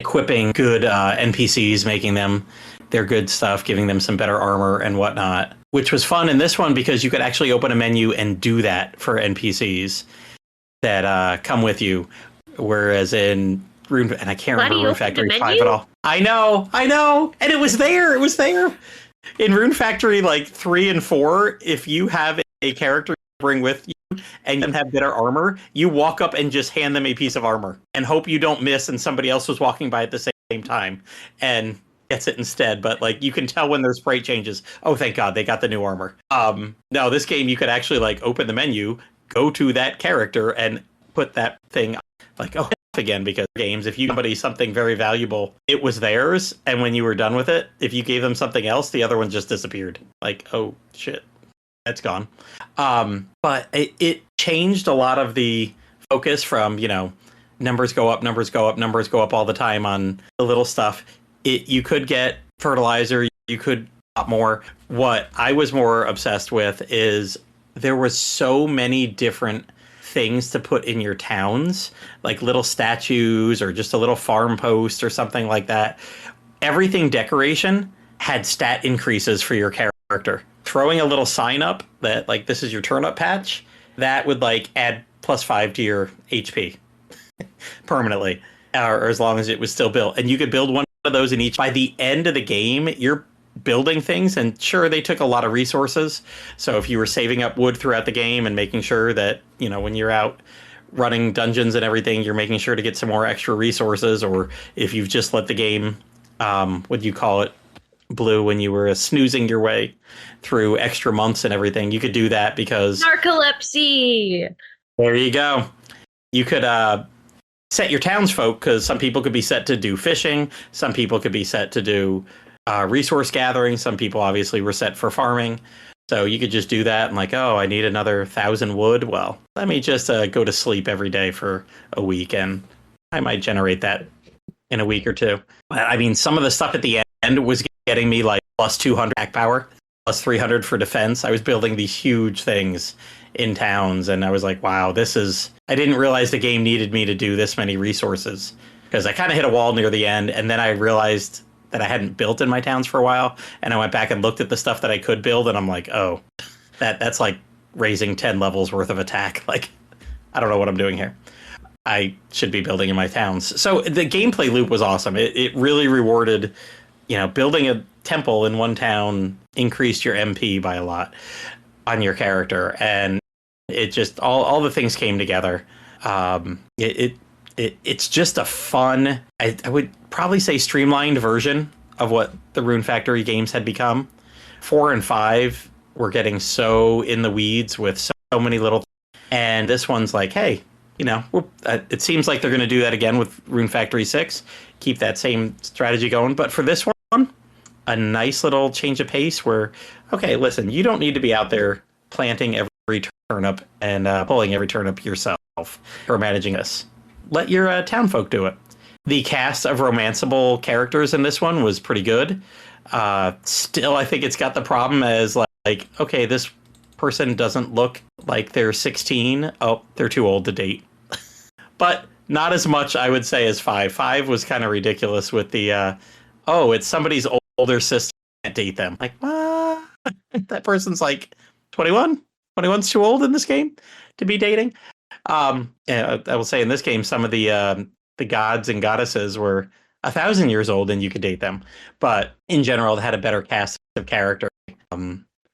equipping good NPCs, making them their good stuff, giving them some better armor and whatnot, which was fun in this one because you could actually open a menu and do that for NPCs that come with you. Whereas in Rune, and I can't Platty remember Rune opened Factory the 5 menu? at all. I know, and it was there. It was there in Rune Factory like 3 and 4. If you have a character you bring with you and you have better armor, you walk up and just hand them a piece of armor and hope you don't miss, and somebody else was walking by at the same time and gets it instead. But like, you can tell when their sprite changes. Oh, thank God they got the new armor. No, this game you could actually like open the menu, go to that character, and put that thing like again, because games, if you gave somebody something very valuable, it was theirs, and when you were done with it, if you gave them something else, the other one just disappeared. Like, oh shit, that's gone. But it changed a lot of the focus from, you know, numbers go up, numbers go up, numbers go up all the time on the little stuff. You could get fertilizer, you could lot more. What I was more obsessed with is there was so many different things to put in your towns, like little statues or just a little farm post or something like that. Everything decoration had stat increases for your character. Throwing a little sign up that like this is your turnip patch, that would like add +5 to your HP permanently, or as long as it was still built. And you could build one of those in each. By the end of the game, you're building things, and sure, they took a lot of resources. So if you were saving up wood throughout the game and making sure that, you know, when you're out running dungeons and everything, you're making sure to get some more extra resources, or if you've just let the game, what do you call it, Blue, when you were snoozing your way through extra months and everything, you could do that because Narcolepsy! There you go. You could set your townsfolk, because some people could be set to do fishing, some people could be set to do resource gathering, some people obviously were set for farming. So you could just do that and like, oh, I need another 1,000 wood. Well, let me just go to sleep every day for a week, and I might generate that in a week or two. I mean, some of the stuff at the end was getting me like +200 attack power, +300 for defense. I was building these huge things in towns, and I was like, wow, I didn't realize the game needed me to do this many resources, because I kind of hit a wall near the end, and then I realized that I hadn't built in my towns for a while, and I went back and looked at the stuff that I could build, and I'm like, oh, that's like raising 10 levels worth of attack. Like, I don't know what I'm doing here. I should be building in my towns. So the gameplay loop was awesome. It really rewarded, you know, building a temple in one town increased your MP by a lot on your character, and it just all the things came together. It's just a fun, I would probably say streamlined version of what the Rune Factory games had become. 4 and 5 were getting so in the weeds with so many little things. And this one's like, hey, you know, it seems like they're going to do that again with Rune Factory 6, keep that same strategy going. But for this one, a nice little change of pace where, okay, listen, you don't need to be out there planting every turnip and pulling every turnip yourself or managing this. Let your townfolk do it. The cast of romanceable characters in this one was pretty good. Still, I think it's got the problem as like, okay, this person doesn't look like they're 16. Oh, they're too old to date. But not as much, I would say, as 5. 5 was kind of ridiculous with the, it's somebody's older sister, can't date them. Like, what? That person's like 21? 21's too old in this game to be dating? I will say in this game, some of the gods and goddesses were 1,000 years old and you could date them. But in general, they had a better cast of character.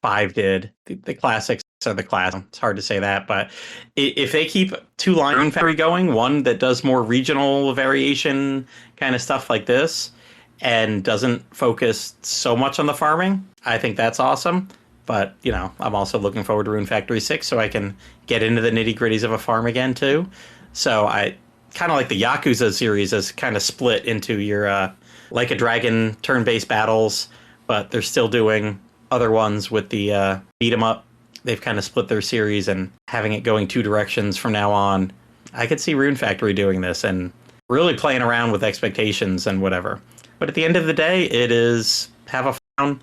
5 did. The classics are the class. It's hard to say that. But if they keep 2 Rune Factory going, one that does more regional variation kind of stuff like this and doesn't focus so much on the farming, I think that's awesome. But, you know, I'm also looking forward to Rune Factory 6 so I can get into the nitty-gritties of a farm again, too. So I kind of like the Yakuza series is kind of split into your Like a Dragon turn-based battles, but they're still doing other ones with the beat 'em up. They've kind of split their series and having it going 2 directions from now on. I could see Rune Factory doing this and really playing around with expectations and whatever. But at the end of the day, it is have a fun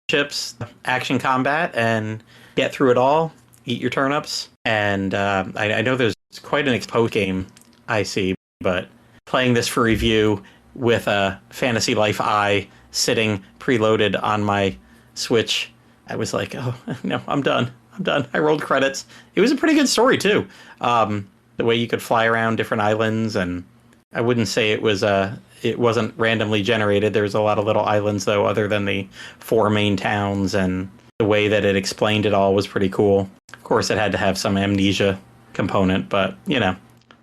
chips, action combat, and get through it all, eat your turnips. And I know there's quite an exposed game I see, but playing this for review with a Fantasy Life Eye sitting preloaded on my Switch, I was like, oh, no, I'm done. I rolled credits. It was a pretty good story, too. The way you could fly around different islands and I wouldn't say it wasn't randomly generated. There's a lot of little islands though, other than the 4 main towns, and the way that it explained it all was pretty cool. Of course, it had to have some amnesia component, but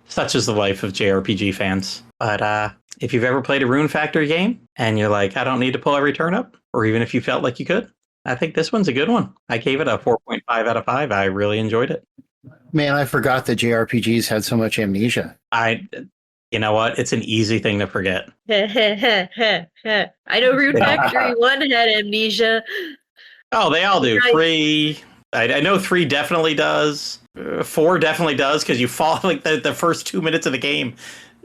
such is the life of JRPG fans. But if you've ever played a Rune Factory game and you're like, I don't need to pull every turn up, or even if you felt like you could, I think this one's a good one. I gave it a 4.5 out of 5. I really enjoyed it. Man, I forgot that JRPGs had so much amnesia. You know what? It's an easy thing to forget. I know Rune Factory 1 had amnesia. Oh, they all do. Right. 3, I know 3 definitely does. 4 definitely does, because you fall like the first 2 minutes of the game,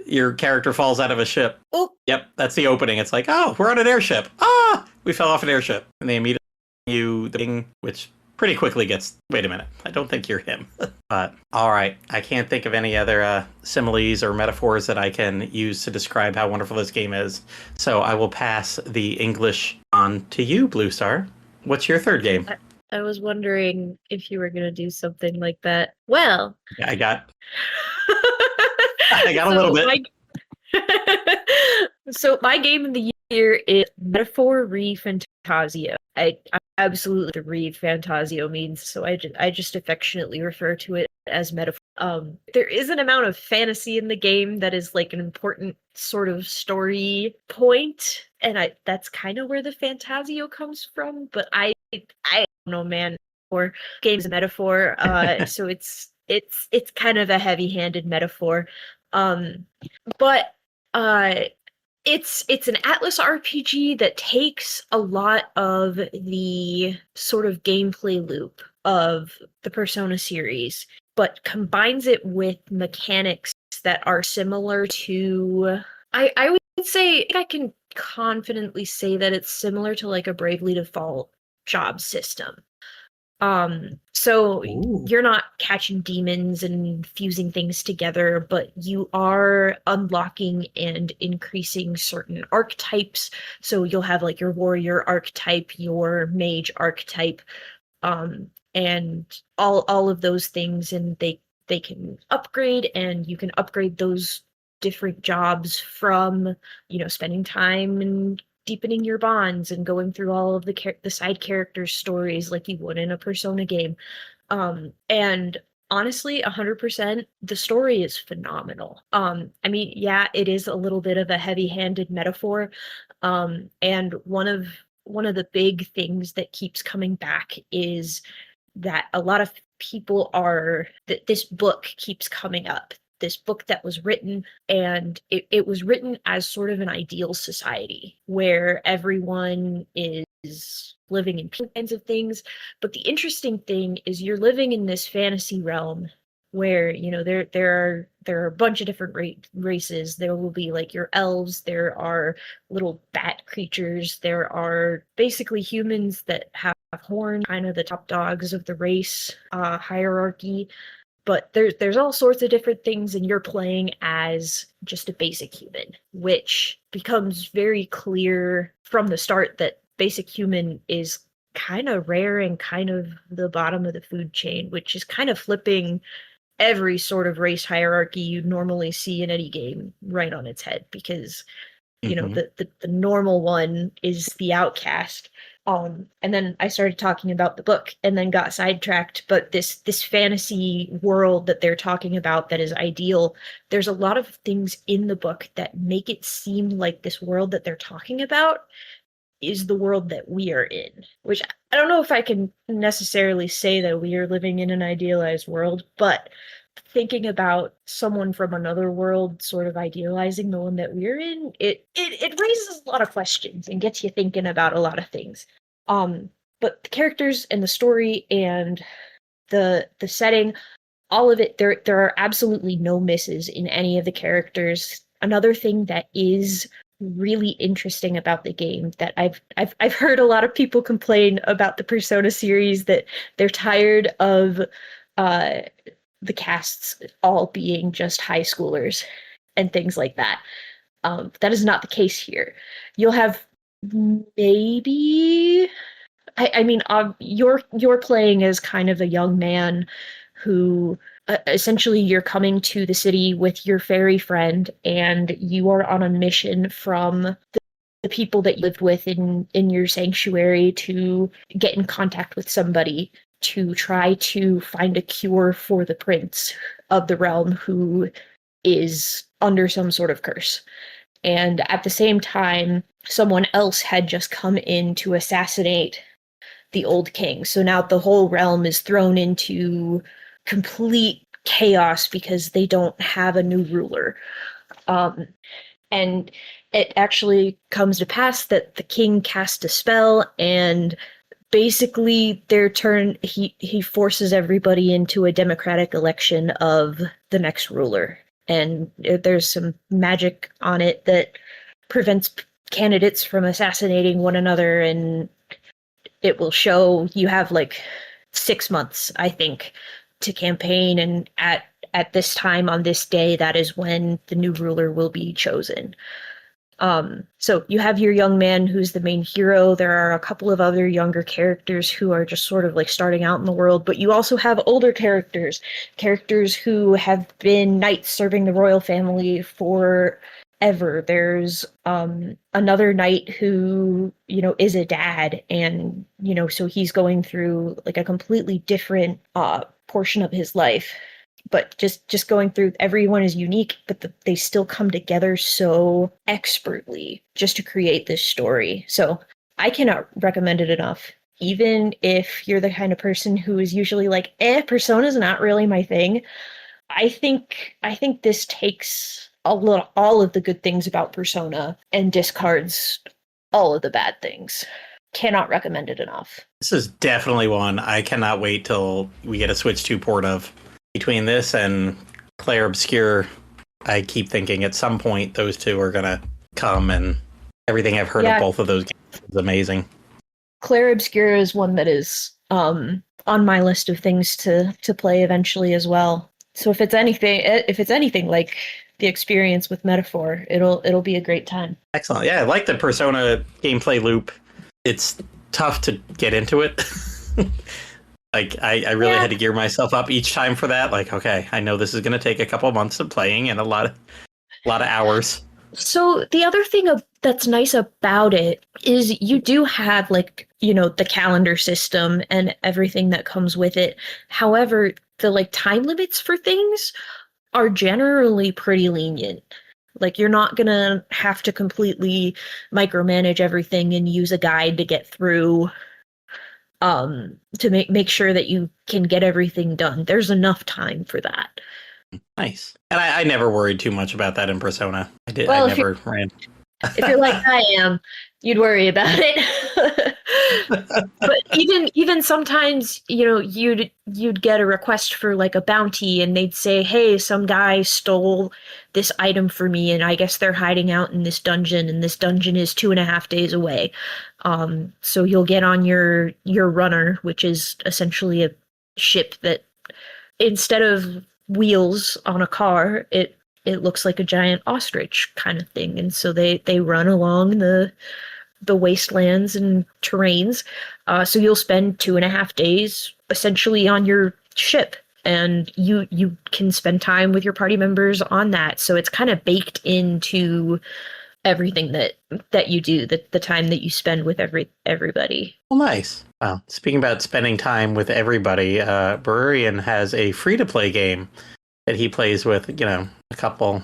your character falls out of a ship. Oh. Yep, that's the opening. It's like, oh, we're on an airship. Ah, we fell off an airship. And they immediately you the thing, which pretty quickly gets, wait a minute, I don't think you're him. But all right, I can't think of any other similes or metaphors that I can use to describe how wonderful this game is. So I will pass the English on to you, Bluestar. What's your third game? I was wondering if you were going to do something like that. Well, I got a little bit. So my game of the year is Metaphor Re Fantazio. I absolutely read Fantazio means, so I just affectionately refer to it as metaphor. There is an amount of fantasy in the game that is like an important sort of story point, and that's kind of where the Fantazio comes from. But I don't know, man. Or game's a metaphor, so it's kind of a heavy-handed metaphor. But it's an Atlas RPG that takes a lot of the sort of gameplay loop of the Persona series, but combines it with mechanics that are similar to, I would say, I can confidently say that it's similar to like a Bravely Default job system. So Ooh. you're not catching demons and fusing things together, but you are unlocking and increasing certain archetypes. So you'll have like your warrior archetype, your mage archetype, and all of those things, and they can upgrade, and you can upgrade those different jobs from, spending time and deepening your bonds and going through all of the side characters' stories like you would in a Persona game. And honestly, 100%, the story is phenomenal. I mean, yeah, it is a little bit of a heavy-handed metaphor. And one of the big things that keeps coming back is that a lot of people that this book keeps coming up. This book that was written, and it was written as sort of an ideal society where everyone is living in kinds of things. But the interesting thing is you're living in this fantasy realm where, there are a bunch of different races. There will be like your elves, there are little bat creatures, there are basically humans that have horns, kind of the top dogs of the race hierarchy. But there's all sorts of different things, and you're playing as just a basic human, which becomes very clear from the start that basic human is kind of rare and kind of the bottom of the food chain, which is kind of flipping every sort of race hierarchy you normally see in any game right on its head, because the normal one is the outcast. And then I started talking about the book and then got sidetracked. But this fantasy world that they're talking about that is ideal, there's a lot of things in the book that make it seem like this world that they're talking about is the world that we are in, which I don't know if I can necessarily say that we are living in an idealized world, but thinking about someone from another world sort of idealizing the one that we're in, it raises a lot of questions and gets you thinking about a lot of things. But the characters and the story and the setting, all of it, there are absolutely no misses in any of the characters. Another thing that is really interesting about the game that I've heard a lot of people complain about the Persona series, that they're tired of the casts all being just high schoolers and things like that. That is not the case here. You'll have maybe, I mean, you're playing as kind of a young man who essentially you're coming to the city with your fairy friend, and you are on a mission from the people that you lived with in your sanctuary to get in contact with somebody to try to find a cure for the prince of the realm who is under some sort of curse. And at the same time, someone else had just come in to assassinate the old king. So now the whole realm is thrown into complete chaos because they don't have a new ruler. And it actually comes to pass that the king cast a spell, and basically their turn, he forces everybody into a democratic election of the next ruler. And there's some magic on it that prevents candidates from assassinating one another, and it will show you have like 6 months, I think, to campaign, and at this time on this day, that is when the new ruler will be chosen. So you have your young man who's the main hero. There are a couple of other younger characters who are just sort of like starting out in the world, but you also have older characters who have been knights serving the royal family forever. There's another knight who, is a dad, and, so he's going through like a completely different portion of his life. But just going through, everyone is unique, but they still come together so expertly just to create this story. So I cannot recommend it enough. Even if you're the kind of person who is usually like, Persona's not really my thing. I think this takes all of the good things about Persona and discards all of the bad things. Cannot recommend it enough. This is definitely one I cannot wait till we get a Switch 2 port of. Between this and Clair Obscure, I keep thinking at some point those two are going to come, and everything I've heard of both of those games is amazing. Clair Obscure is one that is on my list of things to play eventually as well. So if it's anything like the experience with Metaphor, it'll be a great time. Excellent. Yeah, I like the Persona gameplay loop. It's tough to get into it. Like, I really had to gear myself up each time for that. Like, okay, I know this is going to take a couple of months of playing and a lot of hours. So the other thing that's nice about it is you do have, like, the calendar system and everything that comes with it. However, the, like, time limits for things are generally pretty lenient. Like, you're not going to have to completely micromanage everything and use a guide to get through to make sure that you can get everything done. There's enough time for that. Nice. And I never worried too much about that in Persona. I never ran. If you're like I am, you'd worry about it. But even sometimes, you'd get a request for like a bounty, and they'd say, hey, some guy stole this item for me, and I guess they're hiding out in this dungeon, and this dungeon is 2.5 days away. So you'll get on your runner, which is essentially a ship that, instead of wheels on a car, it looks like a giant ostrich kind of thing. And so they run along the wastelands and terrains. So you'll spend 2.5 days essentially on your ship, and you can spend time with your party members on that. So it's kind of baked into everything that you do, the time that you spend with everybody. Well, nice. Wow. Speaking about spending time with everybody, Bururian has a free-to-play game that he plays with, a couple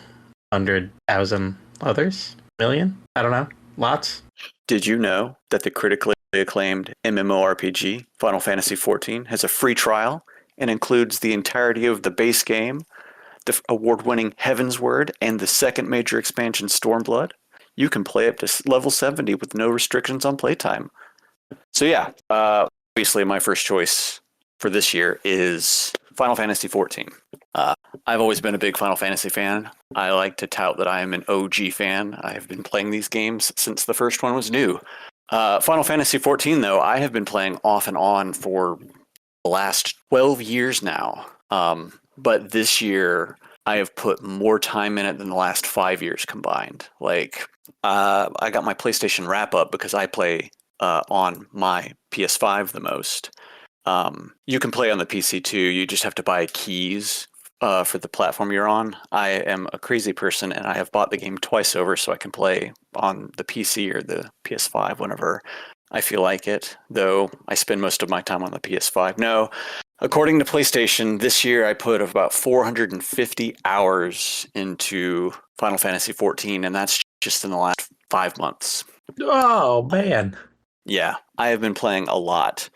100,000 others, million? I don't know. Lots. Did you know that the critically acclaimed MMORPG Final Fantasy XIV has a free trial and includes the entirety of the base game, the award-winning Heavensward, and the second major expansion Stormblood? You can play up to level 70 with no restrictions on playtime. So yeah, obviously my first choice for this year is Final Fantasy XIV. I've always been a big Final Fantasy fan. I like to tout that I am an OG fan. I have been playing these games since the first one was new. Final Fantasy XIV, though, I have been playing off and on for the last 12 years now. But this year, I have put more time in it than the last 5 years combined. Like, I got my PlayStation wrap-up because I play on my PS5 the most. You can play on the PC too. You just have to buy keys for the platform you're on. I am a crazy person, and I have bought the game twice over so I can play on the PC or the PS5 whenever I feel like it, though I spend most of my time on the PS5. No, according to PlayStation, this year I put about 450 hours into Final Fantasy XIV, and that's just in the last 5 months. Oh, man. Yeah, I have been playing a lot.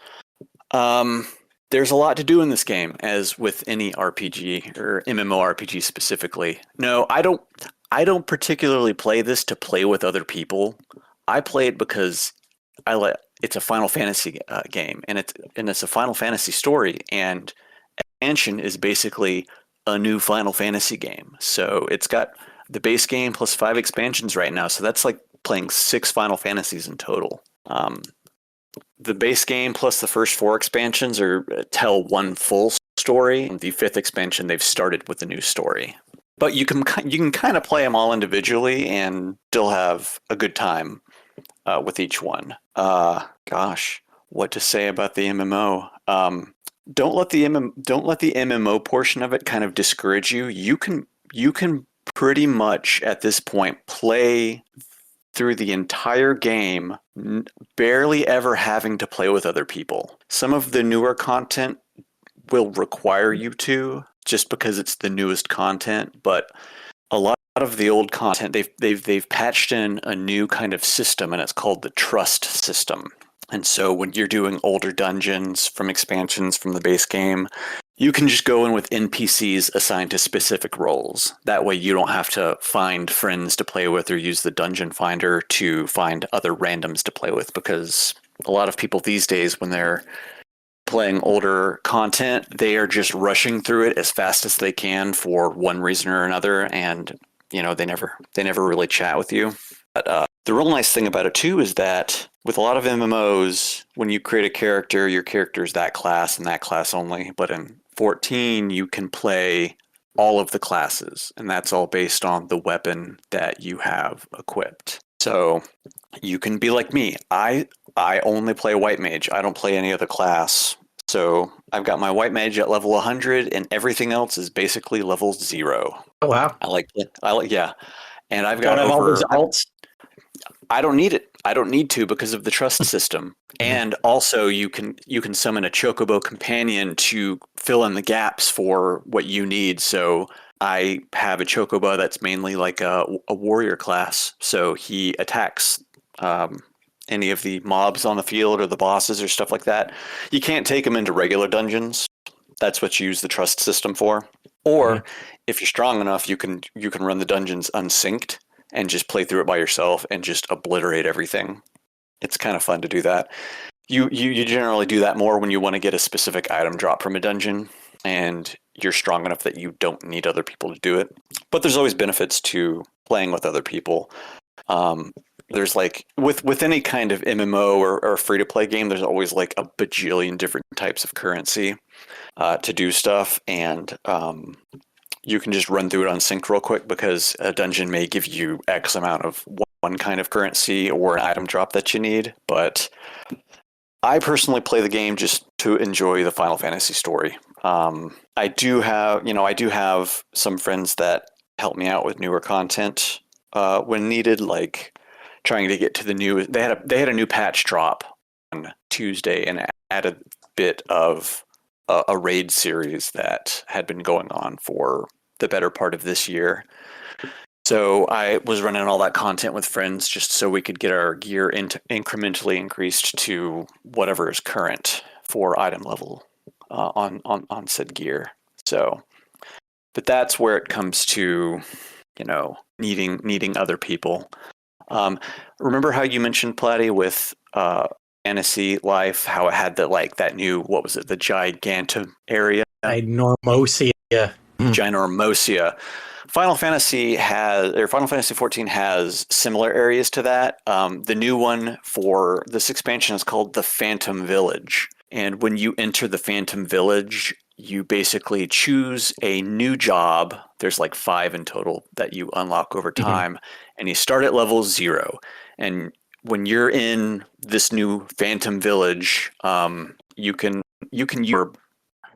There's a lot to do in this game, as with any RPG or MMORPG specifically. No, I don't particularly play this to play with other people. I play it because it's a Final Fantasy game, and it's a Final Fantasy story, and Expansion is basically a new Final Fantasy game. So it's got the base game plus 5 expansions right now. So that's like playing 6 Final Fantasies in total. The base game plus the first 4 expansions tell one full story. The 5th expansion, they've started with a new story. But you can kind of play them all individually and still have a good time with each one. Gosh, what to say about the MMO? Don't let the MMO portion of it kind of discourage you. You can pretty much at this point play through the entire game, barely ever having to play with other people. Some of the newer content will require you to, just because it's the newest content, but a lot of the old content, they've patched in a new kind of system, and it's called the trust system. And so when you're doing older dungeons from expansions from the base game, you can just go in with NPCs assigned to specific roles. That way you don't have to find friends to play with or use the dungeon finder to find other randoms to play with, because a lot of people these days, when they're playing older content, they are just rushing through it as fast as they can for one reason or another, and they never really chat with you. But the real nice thing about it too is that with a lot of MMOs, when you create a character, your character is that class and that class only. But in 14, you can play all of the classes, and that's all based on the weapon that you have equipped. So you can be like me. I only play White Mage. I don't play any other class. So I've got my White Mage at level 100, and everything else is basically level 0. Oh, wow. Yeah. And I've got Don't have all those alts? I don't need it. I don't need to because of the trust system. And also you can summon a Chocobo companion to fill in the gaps for what you need. So I have a Chocobo that's mainly like a warrior class. So he attacks any of the mobs on the field or the bosses or stuff like that. You can't take him into regular dungeons. That's what you use the trust system for. Or if you're strong enough, you can run the dungeons unsynced and just play through it by yourself and just obliterate everything. It's kind of fun to do that. You generally do that more when you want to get a specific item drop from a dungeon and you're strong enough that you don't need other people to do it. But there's always benefits to playing with other people. There's like with any kind of MMO or free-to-play game, there's always like a bajillion different types of currency to do stuff, and you can just run through it unsynced real quick because a dungeon may give you X amount of one kind of currency or an item drop that you need. But I personally play the game just to enjoy the Final Fantasy story. I do have some friends that help me out with newer content when needed, like trying to get to the new. They had a new patch drop on Tuesday and added a bit of a raid series that had been going on for the better part of this year. So I was running all that content with friends just so we could get our gear incrementally increased to whatever is current for item level on said gear. So, but that's where it comes to, needing other people. Remember how you mentioned, Platty, with Fantasy Life, how it had that new, what was it, the Gigantum area? Ginormosia. Ginormosia. Final Fantasy XIV has similar areas to that. The new one for this expansion is called the Phantom Village. And when you enter the Phantom Village, you basically choose a new job. There's like 5 in total that you unlock over time. And you start at level 0. And when you're in this new Phantom Village, you can use your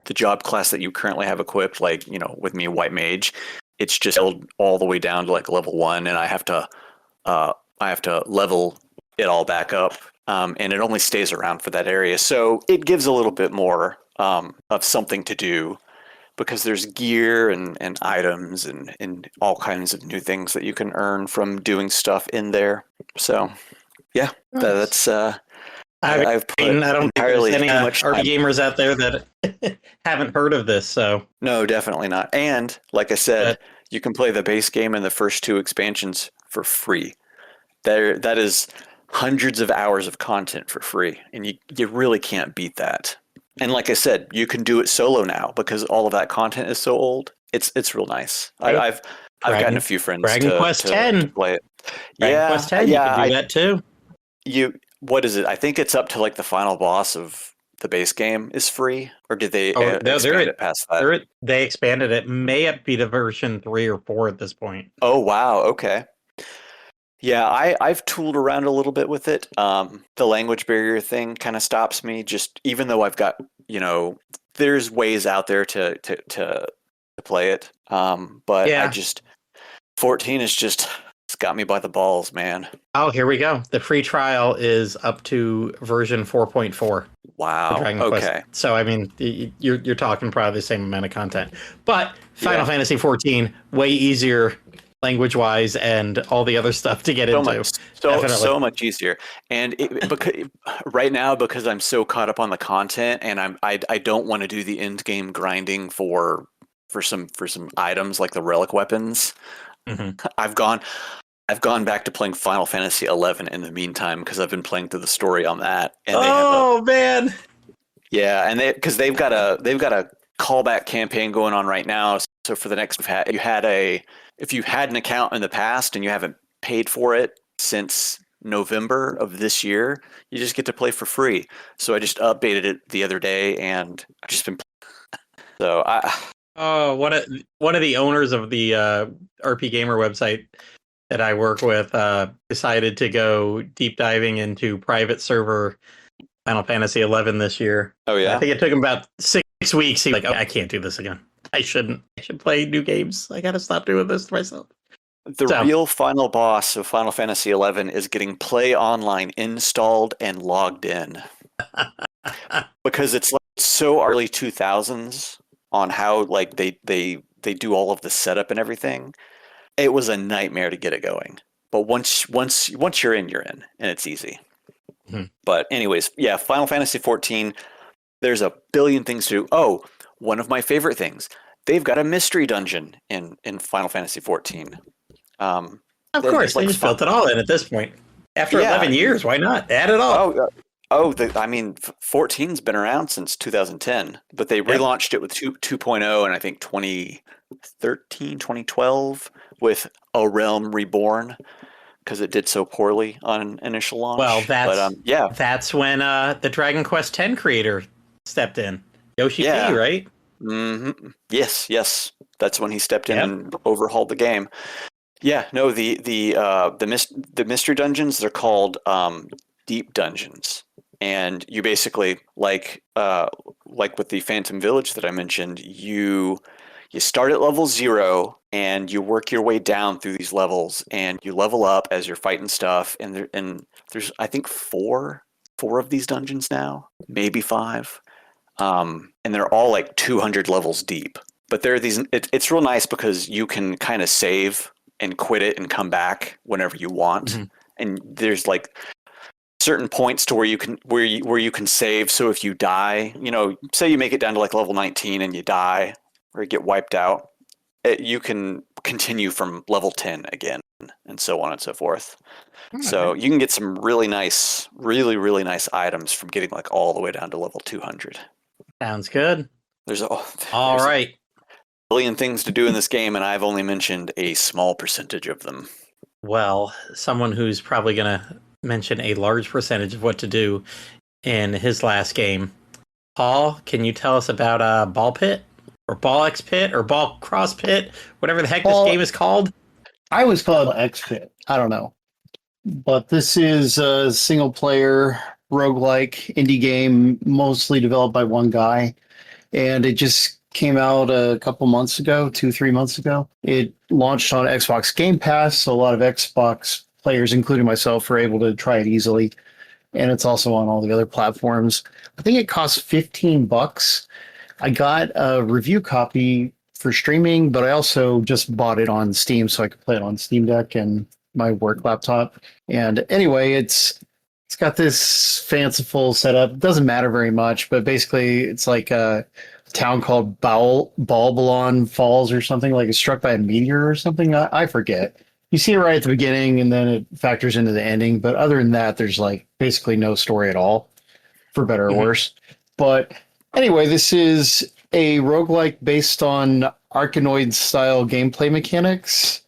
the job class that you currently have equipped, like, with me, White Mage, it's just all the way down to like level 1, and I have to level it all back up, and it only stays around for that area. So it gives a little bit more of something to do, because there's gear and items and all kinds of new things that you can earn from doing stuff in there. So yeah, that's I've put I don't think entirely there's any too much RP time. gamers out there that haven't heard of this. So No, definitely not. And like I said, you can play the base game and the first 2 expansions for free. That is hundreds of hours of content for free, and you really can't beat that. And like I said, you can do it solo now because all of that content is so old. It's real nice. I've gotten a few friends Dragon Quest X to play it. Dragon Quest X, you can do that too. What is it? I think it's up to like the final boss of the base game is free, or did they expand it past that? They expanded it. May it be to version 3 or 4 at this point. Oh wow, okay. Yeah, I've tooled around a little bit with it. The language barrier thing kind of stops me. Just even though I've got, there's ways out there to play it. But Yeah. 14 is just, it's got me by the balls, man. Oh, here we go. The free trial is up to version 4.4. Wow. Dragon Okay. Quest. So I mean, you're talking probably the same amount of content, but Final Fantasy 14 way easier language wise and all the other stuff to get into. So much easier. And because right now, because I'm so caught up on the content, and I don't want to do the end game grinding for some items like the relic weapons. Mm-hmm. I've gone back to playing Final Fantasy 11 in the meantime, because I've been playing through the story on that. And man. Yeah, and they've got a callback campaign going on right now. So for the next, if you had an account in the past and you haven't paid for it since November of this year, you just get to play for free. So I just updated it the other day, and I've just been so one of the owners of the RP Gamer website that I work with decided to go deep diving into private server Final Fantasy 11 this year. Oh yeah, I think it took him about 6 weeks. He's like, I can't do this again. I should play new games. I gotta stop doing this to myself. The real final boss of Final Fantasy 11 is getting Play Online installed and logged in. Because it's like so early 2000s on how like they do all of the setup and everything. It was a nightmare to get it going. But once you're in, and it's easy. Mm-hmm. But anyways, yeah, Final Fantasy 14, there's a billion things to do. Oh, one of my favorite things. They've got a mystery dungeon in Final Fantasy 14. Of course, they just built it all in at this point. After 11 years, why not? Add it all. 14's been around since 2010, but they relaunched it with 2.0 and I think 2013, 2012 with A Realm Reborn, because it did so poorly on initial launch. Well, that's when the Dragon Quest X creator stepped in. Yoshi P, right? Mm-hmm. Yes. That's when he stepped in and overhauled the game. Yeah, no, the mystery dungeons, they're called deep dungeons, and you basically like with the Phantom Village that I mentioned, you start at level 0 and you work your way down through these levels, and you level up as you're fighting stuff. And there's I think four of these dungeons now, maybe 5, and they're all like 200 levels deep. But there are these. It's real nice because you can kind of save and quit it and come back whenever you want. Mm-hmm. And there's like certain points to where you can save. So if you die, say you make it down to like level 19 and you die or you get wiped out, you can continue from level 10 again, and so on and so forth. Okay. So you can get some really nice items from getting like all the way down to level 200. Sounds good. There's all right. Billion things to do in this game, and I've only mentioned a small percentage of them. Well, someone who's probably going to mention a large percentage of what to do in his last game. Paul, can you tell us about Ball Pit or Ball X Pit or Ball Cross Pit, whatever the heck this game is called? I was called X Pit. I don't know. But this is a single player roguelike indie game, mostly developed by one guy. and it just came out a couple months ago, 3 months ago. It launched on Xbox Game Pass, so a lot of Xbox players, including myself, were able to try it easily. And it's also on all the other platforms. I think it costs $15. I got a review copy for streaming, but I also just bought it on Steam so I could play it on Steam Deck and my work laptop. And anyway, it's got this fanciful setup. It doesn't matter very much, but basically it's like a town called Balbalon Falls or something, like it's struck by a meteor or something. I forget. You see it right at the beginning and then it factors into the ending. But other than that, there's like basically no story at all, for better or worse. But anyway, this is a roguelike based on Arkanoid style gameplay mechanics.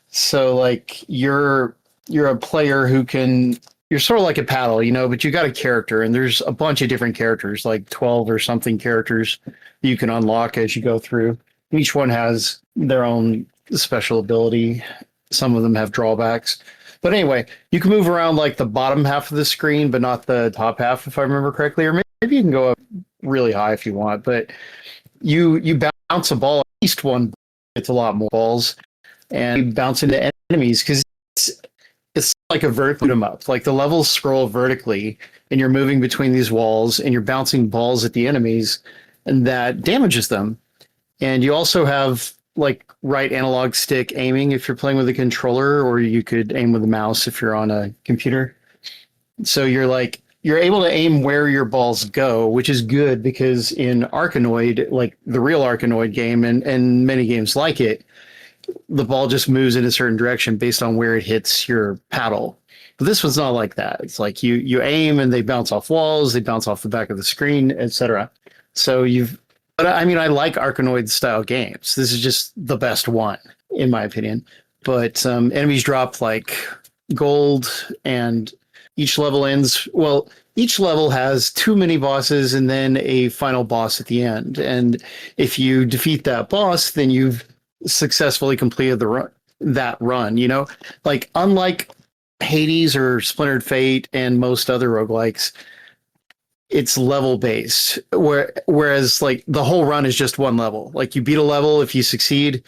So like you're a player who can, you're sort of like a paddle, you know, but you got a character and there's a bunch of different characters, like 12 or something characters you can unlock as you go through. Each one has their own special ability. Some of them have drawbacks. But anyway, you can move around like the bottom half of the screen, but not the top half, if I remember correctly. Or maybe you can go up really high if you want. But you bounce a ball, at least one. It's a lot more balls. And you bounce into enemies because it's like a vertical em up. Like the levels scroll vertically, and you're moving between these walls, and you're bouncing balls at the enemies, and that damages them. And you also have like right analog stick aiming if you're playing with a controller, or you could aim with a mouse if you're on a computer. So you're able to aim where your balls go, which is good because in Arkanoid, like the real Arkanoid game and many games like it, the ball just moves in a certain direction based on where it hits your paddle. But this one's not like that. It's like you aim and they bounce off walls, they bounce off the back of the screen, etc. So but I mean, I like Arkanoid style games. This is just the best one, in my opinion. But enemies drop like gold, and each level each level has 2 mini bosses and then a final boss at the end. And if you defeat that boss, then you've successfully completed that run, you know? Like, unlike Hades or Splintered Fate and most other roguelikes, it's level based, whereas like the whole run is just one level. Like you beat a level, if you succeed,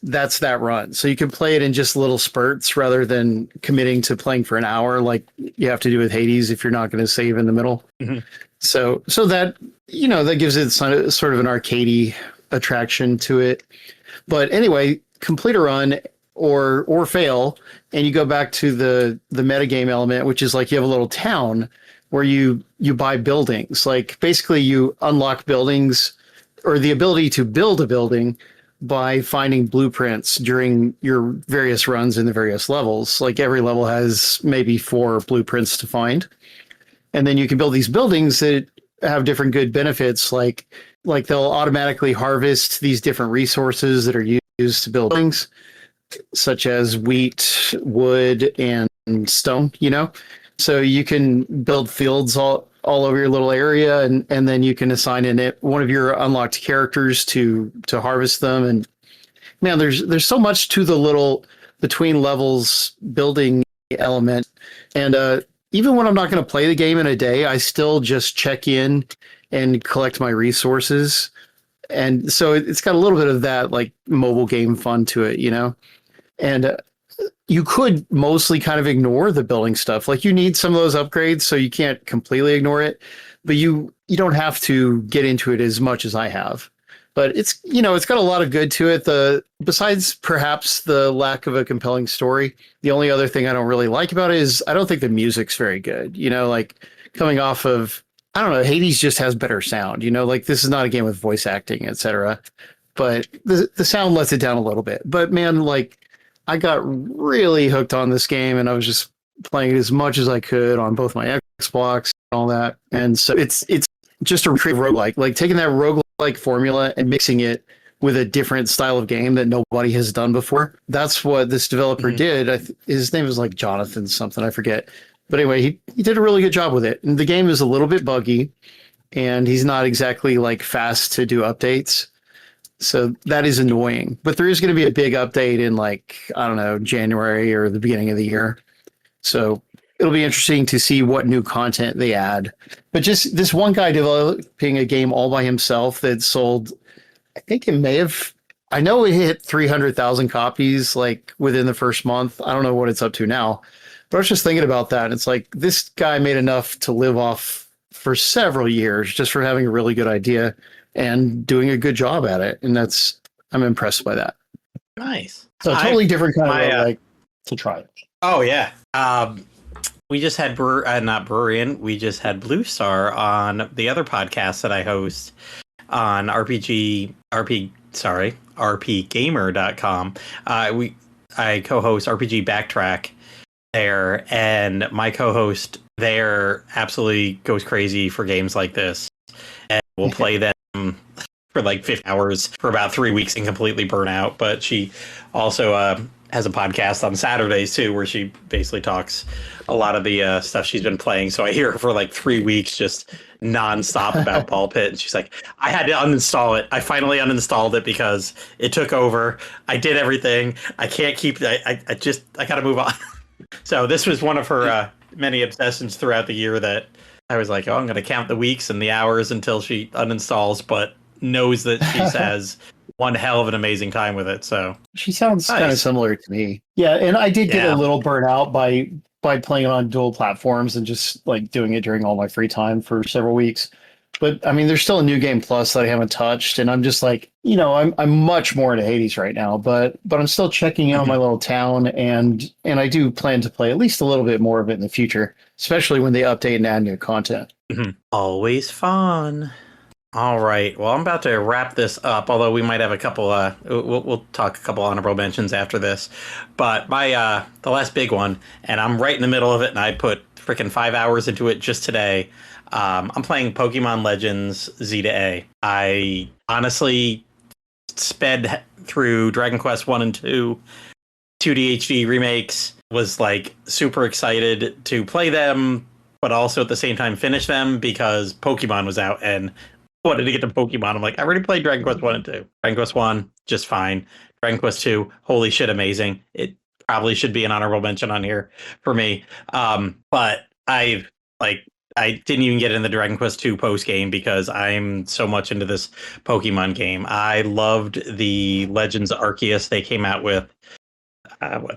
that's that run. So you can play it in just little spurts rather than committing to playing for an hour like you have to do with Hades if you're not going to save in the middle. Mm-hmm. So that, you know, that gives it sort of an arcadey attraction to it. But anyway, complete a run or fail, and you go back to the metagame element, which is like you have a little town where you buy buildings. Like basically you unlock buildings or the ability to build a building by finding blueprints during your various runs in the various levels. Like every level has maybe 4 blueprints to find. And then you can build these buildings that have different good benefits. Like they'll automatically harvest these different resources that are used to build buildings, such as wheat, wood, and stone, you know? So you can build fields all over your little area, and then you can assign one of your unlocked characters to harvest them. And man, there's so much to the little between levels building element. And even when I'm not going to play the game in a day, I still just check in and collect my resources. And so it's got a little bit of that like mobile game fun to it, you know? And you could mostly kind of ignore the building stuff. Like you need some of those upgrades, so you can't completely ignore it, but you don't have to get into it as much as I have. But it's, you know, it's got a lot of good to it. Besides perhaps the lack of a compelling story, the only other thing I don't really like about it is I don't think the music's very good. You know, like coming off of, I don't know, Hades just has better sound, you know, like this is not a game with voice acting, etc. But the sound lets it down a little bit. But man, like I got really hooked on this game, and I was just playing it as much as I could on both my Xbox and all that. And so it's just a retrieve roguelike, like taking that roguelike formula and mixing it with a different style of game that nobody has done before. That's what this developer did. His name was like Jonathan something, I forget. But anyway, he did a really good job with it. And the game is a little bit buggy, and he's not exactly like fast to do updates. So that is annoying. But there is going to be a big update in like, I don't know, January or the beginning of the year. So it'll be interesting to see what new content they add. But just this one guy developing a game all by himself that sold, I think it may have, I know it hit 300,000 copies like within the first month. I don't know what it's up to now, but I was just thinking about that. And it's like this guy made enough to live off for several years just for having a really good idea and doing a good job at it. And I'm impressed by that. Nice. So totally different kind of like to try it. Oh yeah. We just had not Bururian. We just had Bluestar on the other podcast that I host on rpgamer.com. I co-host RPG Backtrack there, and my co-host there absolutely goes crazy for games like this, and we'll play them for like 50 hours for about 3 weeks and completely burn out. But she also has a podcast on Saturdays too, where she basically talks a lot of the stuff she's been playing. So I hear her for like 3 weeks just nonstop about Ball Pit, and she's like, I had to uninstall it. I finally uninstalled it because it took over. I did everything. I can't keep. I gotta move on. So this was one of her many obsessions throughout the year that I was like, oh, I'm gonna count the weeks and the hours until she uninstalls, but knows that she has one hell of an amazing time with it. So she sounds kind of similar to me. Yeah, and I did get a little burnt out by playing it on dual platforms and just like doing it during all my free time for several weeks. But I mean, there's still a new game plus that I haven't touched, and I'm just like, I'm much more into Hades right now, but I'm still checking out my little town, and I do plan to play at least a little bit more of it in the future, especially when they update and add new content. Always fun. All right. Well, I'm about to wrap this up, although we might have a couple, we'll talk a couple honorable mentions after this. But my, the last big one, and I'm right in the middle of it, and I put freaking 5 hours into it just today. I'm playing Pokemon Legends Z to A. I honestly sped through Dragon Quest 1 and 2 2D remakes, was like super excited to play them, but also at the same time finish them because Pokemon was out and wanted to get to Pokemon. I'm like, I already played Dragon Quest 1 and 2. Dragon Quest 1, just fine. Dragon Quest 2, holy shit, amazing. It probably should be an honorable mention on here for me. But I didn't even get in the Dragon Quest 2 post game because I'm so much into this Pokemon game. I loved the Legends Arceus they came out with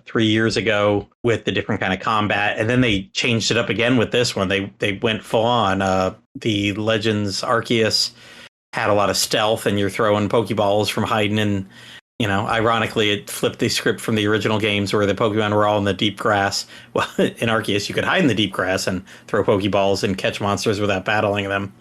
3 years ago with the different kind of combat, and then they changed it up again with this one. They went full on. The Legends Arceus had a lot of stealth, and you're throwing Pokeballs from hiding in. Ironically, it flipped the script from the original games where the Pokemon were all in the deep grass. Well, in Arceus, you could hide in the deep grass and throw Pokeballs and catch monsters without battling them.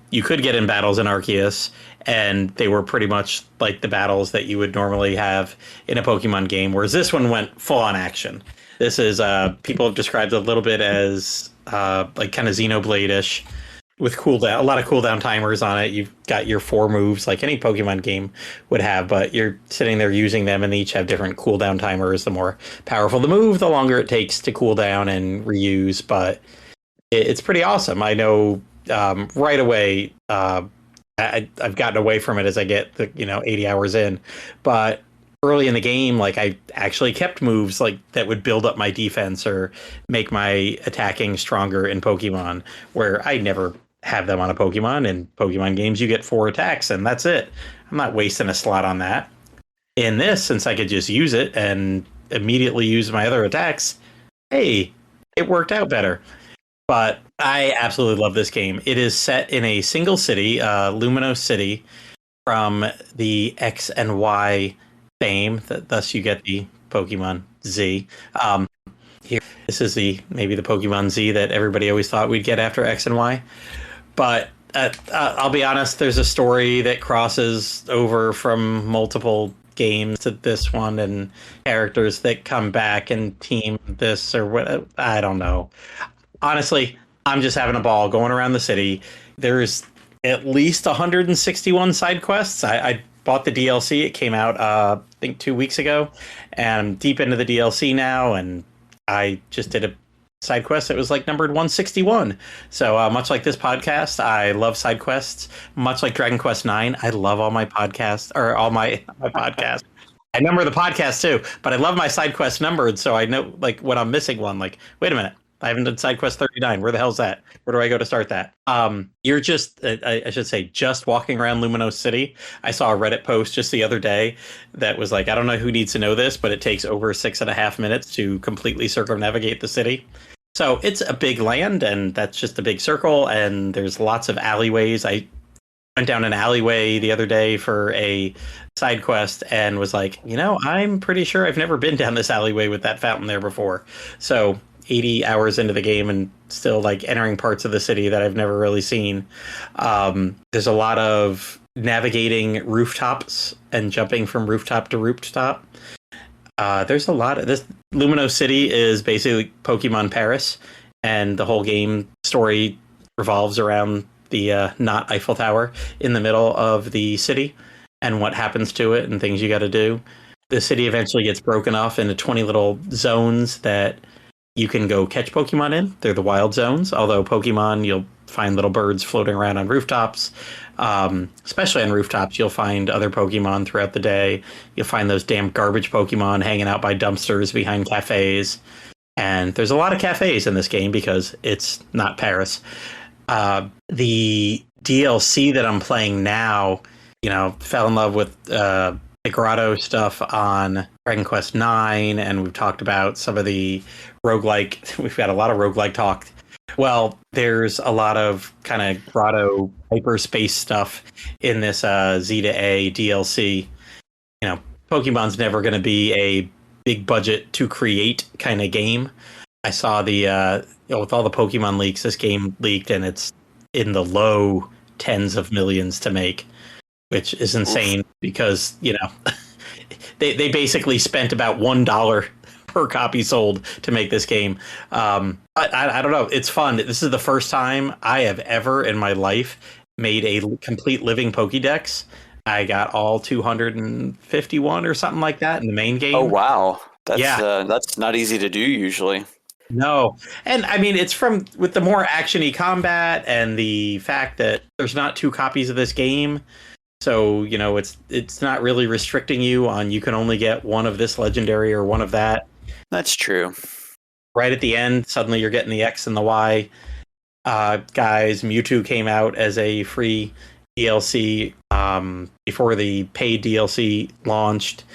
You could get in battles in Arceus, and they were pretty much like the battles that you would normally have in a Pokemon game, whereas this one went full on action. This is, people have described it a little bit as like kind of Xenoblade-ish, with a lot of cooldown timers on it. You've got your 4 moves like any Pokemon game would have, but you're sitting there using them, and they each have different cooldown timers. The more powerful the move, the longer it takes to cool down and reuse, but it's pretty awesome. I know right away, I've gotten away from it as I get the 80 hours in, but early in the game, like I actually kept moves like that would build up my defense or make my attacking stronger in Pokemon, where I never have them on a Pokemon. In Pokemon games, you get 4 attacks and that's it. I'm not wasting a slot on that. In this, since I could just use it and immediately use my other attacks, hey, it worked out better. But I absolutely love this game. It is set in a single city, Lumino City, from the X and Y fame. Thus, you get the Pokemon Z. Here, this is maybe the Pokemon Z that everybody always thought we'd get after X and Y. But I'll be honest, there's a story that crosses over from multiple games to this one, and characters that come back and team this or what. I don't know. Honestly, I'm just having a ball going around the city. There's at least 161 side quests. I bought the DLC. It came out, I think 2 weeks ago, and I'm deep into the DLC now, and I just did a side quest that was like numbered 161. So much like this podcast, I love side quests. Much like Dragon Quest 9, I love all my podcasts, or all my podcasts. I number the podcast too, but I love my side quest numbered, so I know like when I'm missing one. Like, wait a minute, I haven't done side quest 39. Where the hell's that? Where do I go to start that? You're just, I should say, just walking around Luminos City. I saw a Reddit post just the other day that was like, I don't know who needs to know this, but it takes over 6.5 minutes to completely circumnavigate the city. So it's a big land, and that's just a big circle, and there's lots of alleyways. I went down an alleyway the other day for a side quest and was like, I'm pretty sure I've never been down this alleyway with that fountain there before. So 80 hours into the game and still like entering parts of the city that I've never really seen. There's a lot of navigating rooftops and jumping from rooftop to rooftop. There's a lot of this. Luminos City is basically Pokemon Paris, and the whole game story revolves around the not Eiffel Tower in the middle of the city and what happens to it and things you got to do. The city eventually gets broken off into 20 little zones that you can go catch Pokemon in. They're the wild zones, although Pokemon, you'll find little birds floating around on rooftops. Especially on rooftops, you'll find other Pokemon throughout the day. You'll find those damn garbage Pokemon hanging out by dumpsters behind cafes. And there's a lot of cafes in this game because it's not Paris. The DLC that I'm playing now, fell in love with the Grotto stuff on Dragon Quest IX, and we've talked about some of the roguelike. We've got a lot of roguelike talk. Well, there's a lot of kind of Grotto hyperspace stuff in this Z to A DLC. Pokemon's never going to be a big budget to create kind of game. I saw the with all the Pokemon leaks, this game leaked, and it's in the low tens of millions to make, which is insane because they basically spent about $1 per copy sold to make this game. I don't know. It's fun. This is the first time I have ever in my life made a complete living Pokédex. I got all 251 or something like that in the main game. Oh, wow. That's not easy to do usually. No. And I mean, it's with the more actiony combat and the fact that there's not 2 copies of this game. So, it's not really restricting you on you can only get one of this legendary or one of that. That's true. Right at the end, suddenly you're getting the X and the Y. Guys, Mewtwo came out as a free DLC before the paid DLC launched.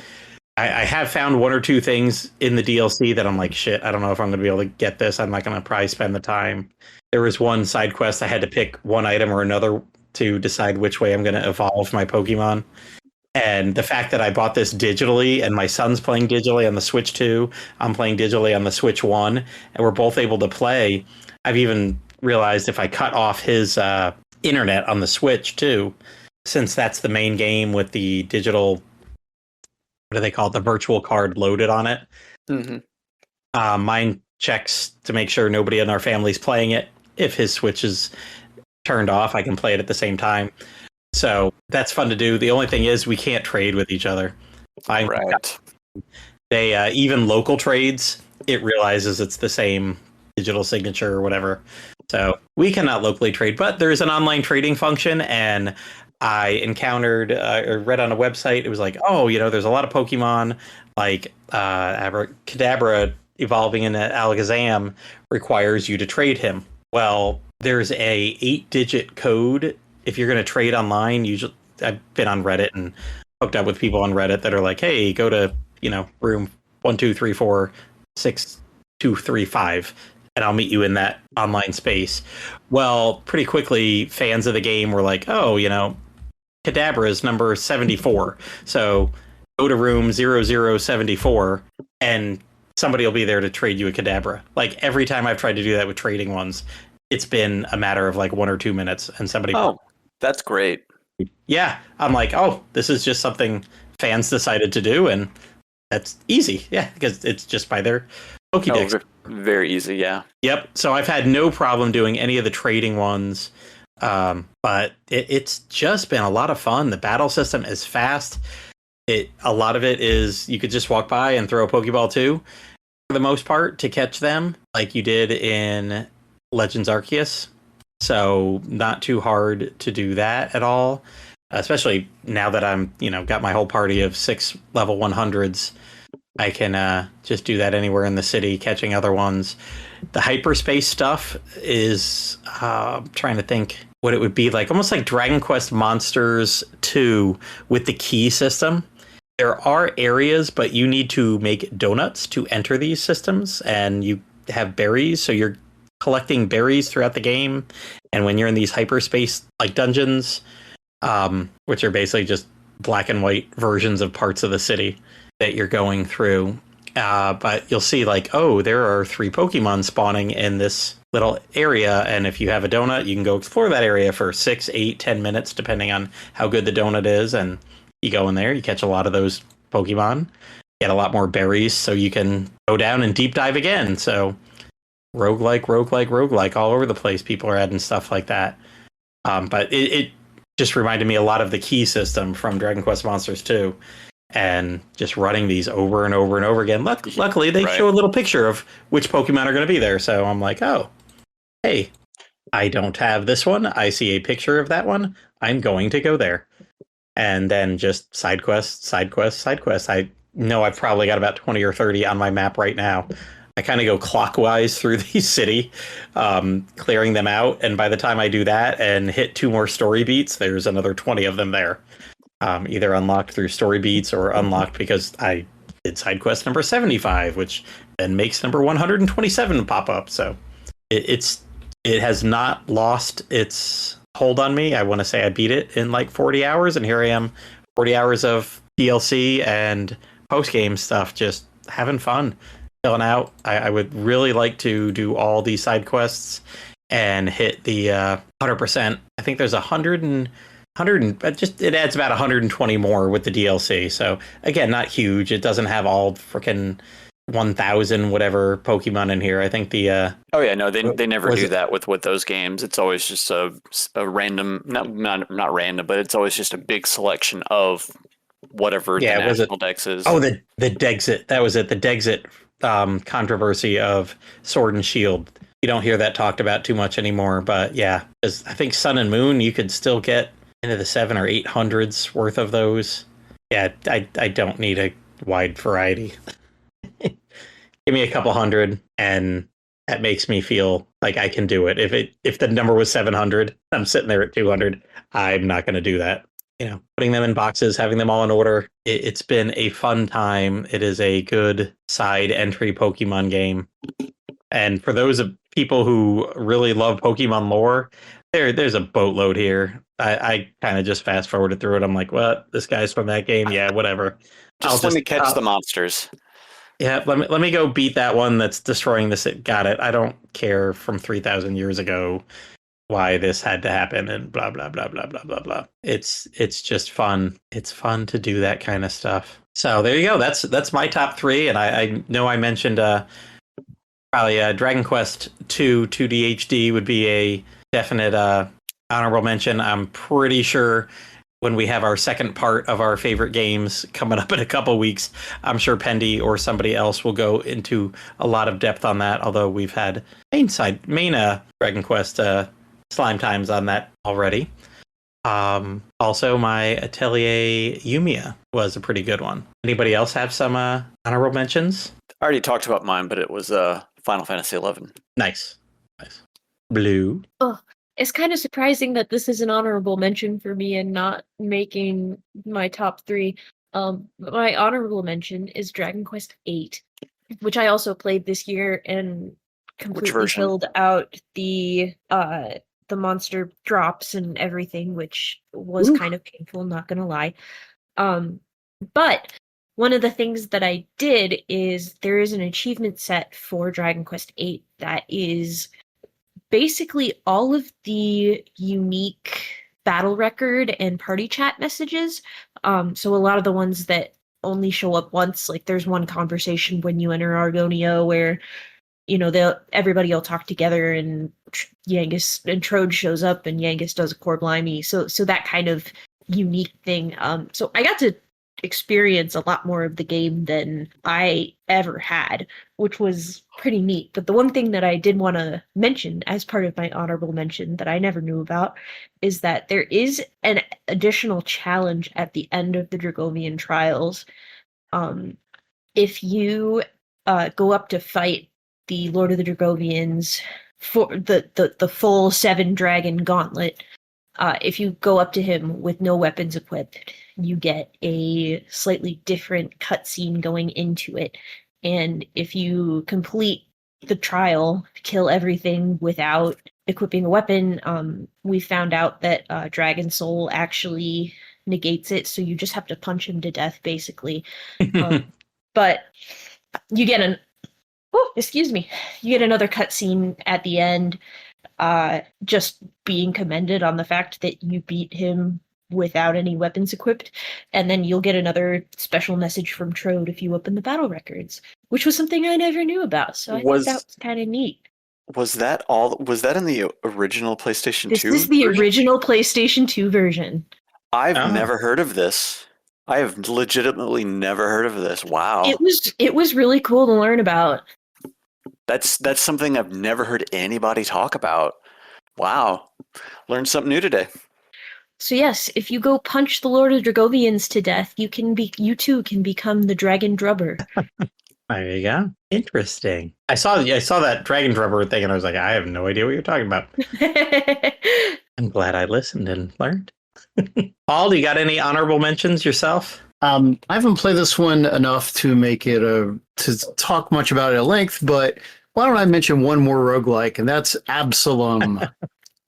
I have found 1 or 2 things in the DLC that I'm like, shit, I don't know if I'm going to be able to get this. I'm not going to probably spend the time. There was one side quest I had to pick one item or another to decide which way I'm going to evolve my Pokemon. And the fact that I bought this digitally and my son's playing digitally on the Switch 2, I'm playing digitally on the Switch 1, and we're both able to play. I've even realized if I cut off his internet on the Switch 2, since that's the main game with the digital, what do they call it, the virtual card loaded on it. Mm-hmm. Mine checks to make sure nobody in our family's playing it. If his Switch is turned off, I can play it at the same time. So that's fun to do. The only thing is we can't trade with each other. Right. They even local trades, it realizes it's the same digital signature or whatever. So we cannot locally trade, but there is an online trading function, and I encountered or read on a website, it was like, there's a lot of Pokemon like Kadabra evolving into Alakazam requires you to trade him. Well, there's a 8-digit code if you're going to trade online. Usually, I've been on Reddit and hooked up with people on Reddit that are like, hey, go to, room 123462235, and I'll meet you in that online space. Well, pretty quickly, fans of the game were like, Kadabra is number 74. So go to room 0074 and somebody will be there to trade you a Kadabra. Like every time I've tried to do that with trading ones, it's been a matter of like 1 or 2 minutes and somebody. Oh, that's great. Yeah. I'm like, this is just something fans decided to do. And that's easy. Yeah. Because it's just by their Pokédex. Very easy. Yeah. Yep. So I've had no problem doing any of the trading ones. But it's just been a lot of fun. The battle system is fast. A lot of it is you could just walk by and throw a Pokeball too, for the most part, to catch them, like you did in Legends Arceus. So not too hard to do that at all. especially now that I'm, got my whole party of 6 level 100s. I can just do that anywhere in the city, catching other ones. The hyperspace stuff is trying to think what it would be like, almost like Dragon Quest Monsters 2 with the key system. There are areas, but you need to make donuts to enter these systems, and you have berries, so you're collecting berries throughout the game. And when you're in these hyperspace like dungeons, which are basically just black and white versions of parts of the city that you're going through, but you'll see like, oh, there are 3 Pokemon spawning in this little area, and if you have a donut, you can go explore that area for 6, 8, 10 minutes, depending on how good the donut is, and you go in there, you catch a lot of those Pokemon, get a lot more berries, so you can go down and deep dive again. So roguelike all over the place. People are adding stuff like that. But it just reminded me a lot of the key system from Dragon Quest Monsters 2, and just running these over and over and over again. Luckily, they show a little picture of which Pokemon are going to be there. So I'm like, oh, hey, I don't have this one. I see a picture of that one. I'm going to go there. And then just side quest. I know I've probably got about 20 or 30 on my map right now. I kind of go clockwise through the city, clearing them out. And by the time I do that and hit 2 more story beats, there's another 20 of them there. Either unlocked through story beats or unlocked because I did side quest number 75, which then makes number 127 pop up. So it has not lost its hold on me. I want to say I beat it in like 40 hours, and here I am, 40 hours of DLC and post-game stuff, just having fun, chilling out. I would really like to do all these side quests and hit the 100%. I think there's 100 and it adds about 120 more with the DLC. So again, not huge. It doesn't have all freaking 1,000 whatever Pokemon in here. I think the they never do that with those games. It's always just a random, not random, but it's always just a big selection of whatever the national dex is. Oh, the Dexit. That was it. The Dexit controversy of Sword and Shield. You don't hear that talked about too much anymore, but yeah, because I think Sun and Moon, you could still get into the 700 or 800s worth of those. Yeah, I don't need a wide variety. Give me a couple hundred, and that makes me feel like I can do it. If the number was 700, I'm sitting there at 200. I'm not going to do that. Putting them in boxes, having them all in order. It's been a fun time. It is a good side entry Pokemon game. And for those of people who really love Pokemon lore, there's a boatload here. I kind of just fast forwarded through it. I'm like, what? This guy's from that game? Yeah, whatever. Just let me catch the monsters. Yeah, let me go beat that one that's destroying this. Got it. I don't care from 3,000 years ago why this had to happen and blah blah blah blah blah blah blah. It's just fun. It's fun to do that kind of stuff. So there you go. That's my top 3, and I know I mentioned probably Dragon Quest 2 2D HD would be a definite honorable mention. I'm pretty sure when we have our second part of our favorite games coming up in a couple weeks, I'm sure Pendy or somebody else will go into a lot of depth on that, although we've had main Dragon Quest slime times on that already. Also, my Atelier Yumiya was a pretty good one. Anybody else have some honorable mentions? I already talked about mine, but it was Final Fantasy XI. Nice. Blue. Oh, it's kind of surprising that this is an honorable mention for me and not making my top 3. My honorable mention is Dragon Quest VIII, which I also played this year and completely filled out the monster drops and everything, which was kind of painful, not gonna lie. But one of the things that I did is there is an achievement set for Dragon Quest VIII that is basically all of the unique battle record and party chat messages. So a lot of the ones that only show up once, like there's one conversation when you enter Argonia where, everybody will talk together and Yangus and Trode shows up and Yangus does a core blimey. So that kind of unique thing. So I got to experience a lot more of the game than I ever had, which was pretty neat. But the one thing that I did want to mention as part of my honorable mention that I never knew about is that there is an additional challenge at the end of the Dragovian trials. If you go up to fight the Lord of the Dragovians for the full 7 dragon gauntlet, if you go up to him with no weapons equipped, you get a slightly different cutscene going into it. And if you complete the trial, kill everything without equipping a weapon, we found out that Dragon Soul actually negates it, so you just have to punch him to death, basically. But you get you get another cutscene at the end, just being commended on the fact that you beat him without any weapons equipped, and then you'll get another special message from Trode if you open the battle records, which was something I never knew about, so I thought that was kind of neat. Was that in the original PlayStation 2? This is the original PlayStation 2 version. I've never heard of this. I have legitimately never heard of this. Wow. It was really cool to learn about. That's something I've never heard anybody talk about. Wow. Learned something new today. So yes, if you go punch the Lord of Dragovians to death, you too can become the Dragon Drubber. There you go. Interesting. I saw that Dragon Drubber thing, and I was like, I have no idea what you're talking about. I'm glad I listened and learned. Paul, do you got any honorable mentions yourself? I haven't played this one enough to make it to talk much about it at length, but why don't I mention one more roguelike, and that's Absalom,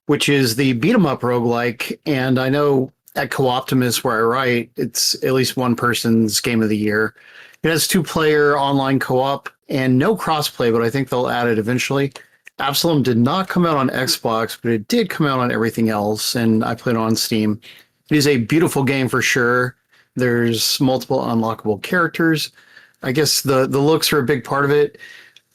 which is the beat-em-up roguelike. And I know at Co-Optimus, where I write, it's at least one person's game of the year. It has 2-player online co-op and no crossplay, but I think they'll add it eventually. Absalom did not come out on Xbox, but it did come out on everything else, and I played it on Steam. It is a beautiful game for sure. There's multiple unlockable characters. I guess the looks are a big part of it.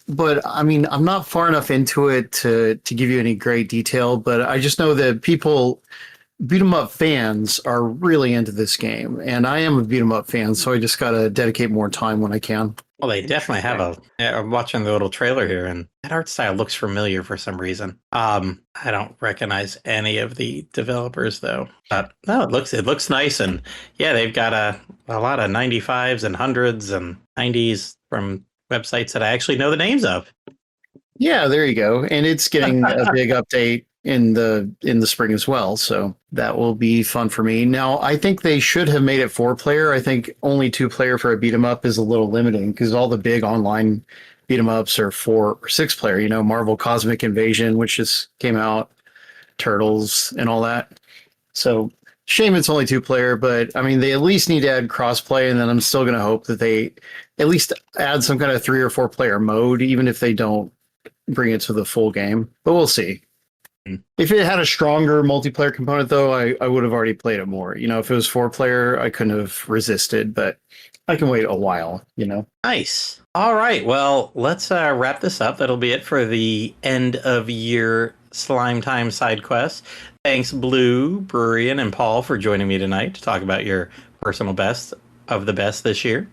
But I mean, I'm not far enough into it to give you any great detail, but I just know that beat 'em up fans are really into this game, and I am a beat 'em up fan, so I just got to dedicate more time when I can. Well, they definitely have I'm watching the little trailer here, and that art style looks familiar for some reason. I don't recognize any of the developers though. But no, it looks nice, and yeah, they've got a lot of 95s and 100s and 90s from websites that I actually know the names of. Yeah, there you go. And it's getting a big update in the spring as well, so that will be fun for me. Now, I think they should have made it 4-player. I think only 2-player for a beat 'em up is a little limiting because all the big online beat 'em ups are 4 or 6-player. You know, Marvel Cosmic Invasion, which just came out, Turtles, and all that. So shame it's only 2-player, but I mean, they at least need to add crossplay, and then I'm still going to hope that they at least add some kind of 3 or 4-player mode, even if they don't bring it to the full game. But we'll see. If it had a stronger multiplayer component, though, I would have already played it more. You know, if it was 4-player, I couldn't have resisted, but I can wait a while, you know. Nice. All right. Well, let's wrap this up. That'll be it for the end of year Slime Time side quest. Thanks, Blue, Bururian, and Paul for joining me tonight to talk about your personal best of the best this year.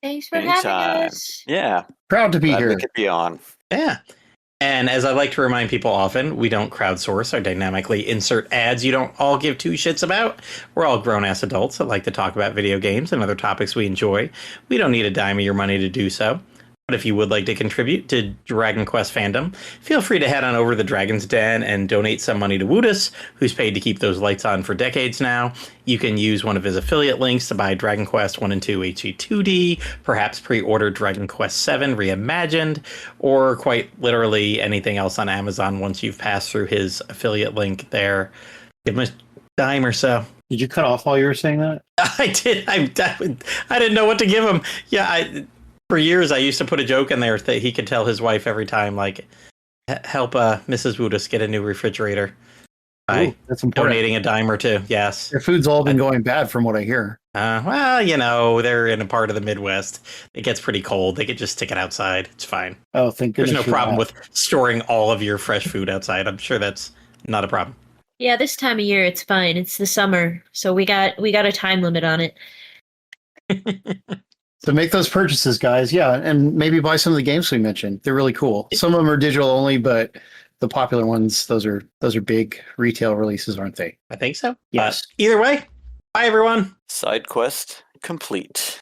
Thanks for having us. Yeah. Proud to be Glad here. we could be on. Yeah. And as I like to remind people often, we don't crowdsource or dynamically insert ads you don't all give 2 shits about. We're all grown-ass adults that like to talk about video games and other topics we enjoy. We don't need a dime of your money to do so. But if you would like to contribute to Dragon Quest fandom, feel free to head on over to the Dragon's Den and donate some money to Woodus, who's paid to keep those lights on for decades now. You can use one of his affiliate links to buy Dragon Quest 1 and 2 HD2D, perhaps pre-order Dragon Quest 7 Reimagined, or quite literally anything else on Amazon once you've passed through his affiliate link there. Give him a dime or so. Did you cut off while you were saying that? I did. I didn't know what to give him. Yeah, for years, I used to put a joke in there that he could tell his wife every time, like, help Mrs. Woodus get a new refrigerator by that's important. donating a dime or 2. Yes. Their food's all been going bad from what I hear. Well, you know, they're in a part of the Midwest. It gets pretty cold. They could just stick it outside. It's fine. Oh, thank goodness. There's no problem with storing all of your fresh food outside. I'm sure that's not a problem. Yeah, this time of year it's fine. It's the summer, so we got a time limit on it. So make those purchases, guys. Yeah, and maybe buy some of the games we mentioned. They're really cool. Some of them are digital only, but the popular ones, those are big retail releases, aren't they? I think so. Yes. Either way, bye everyone. Side quest complete.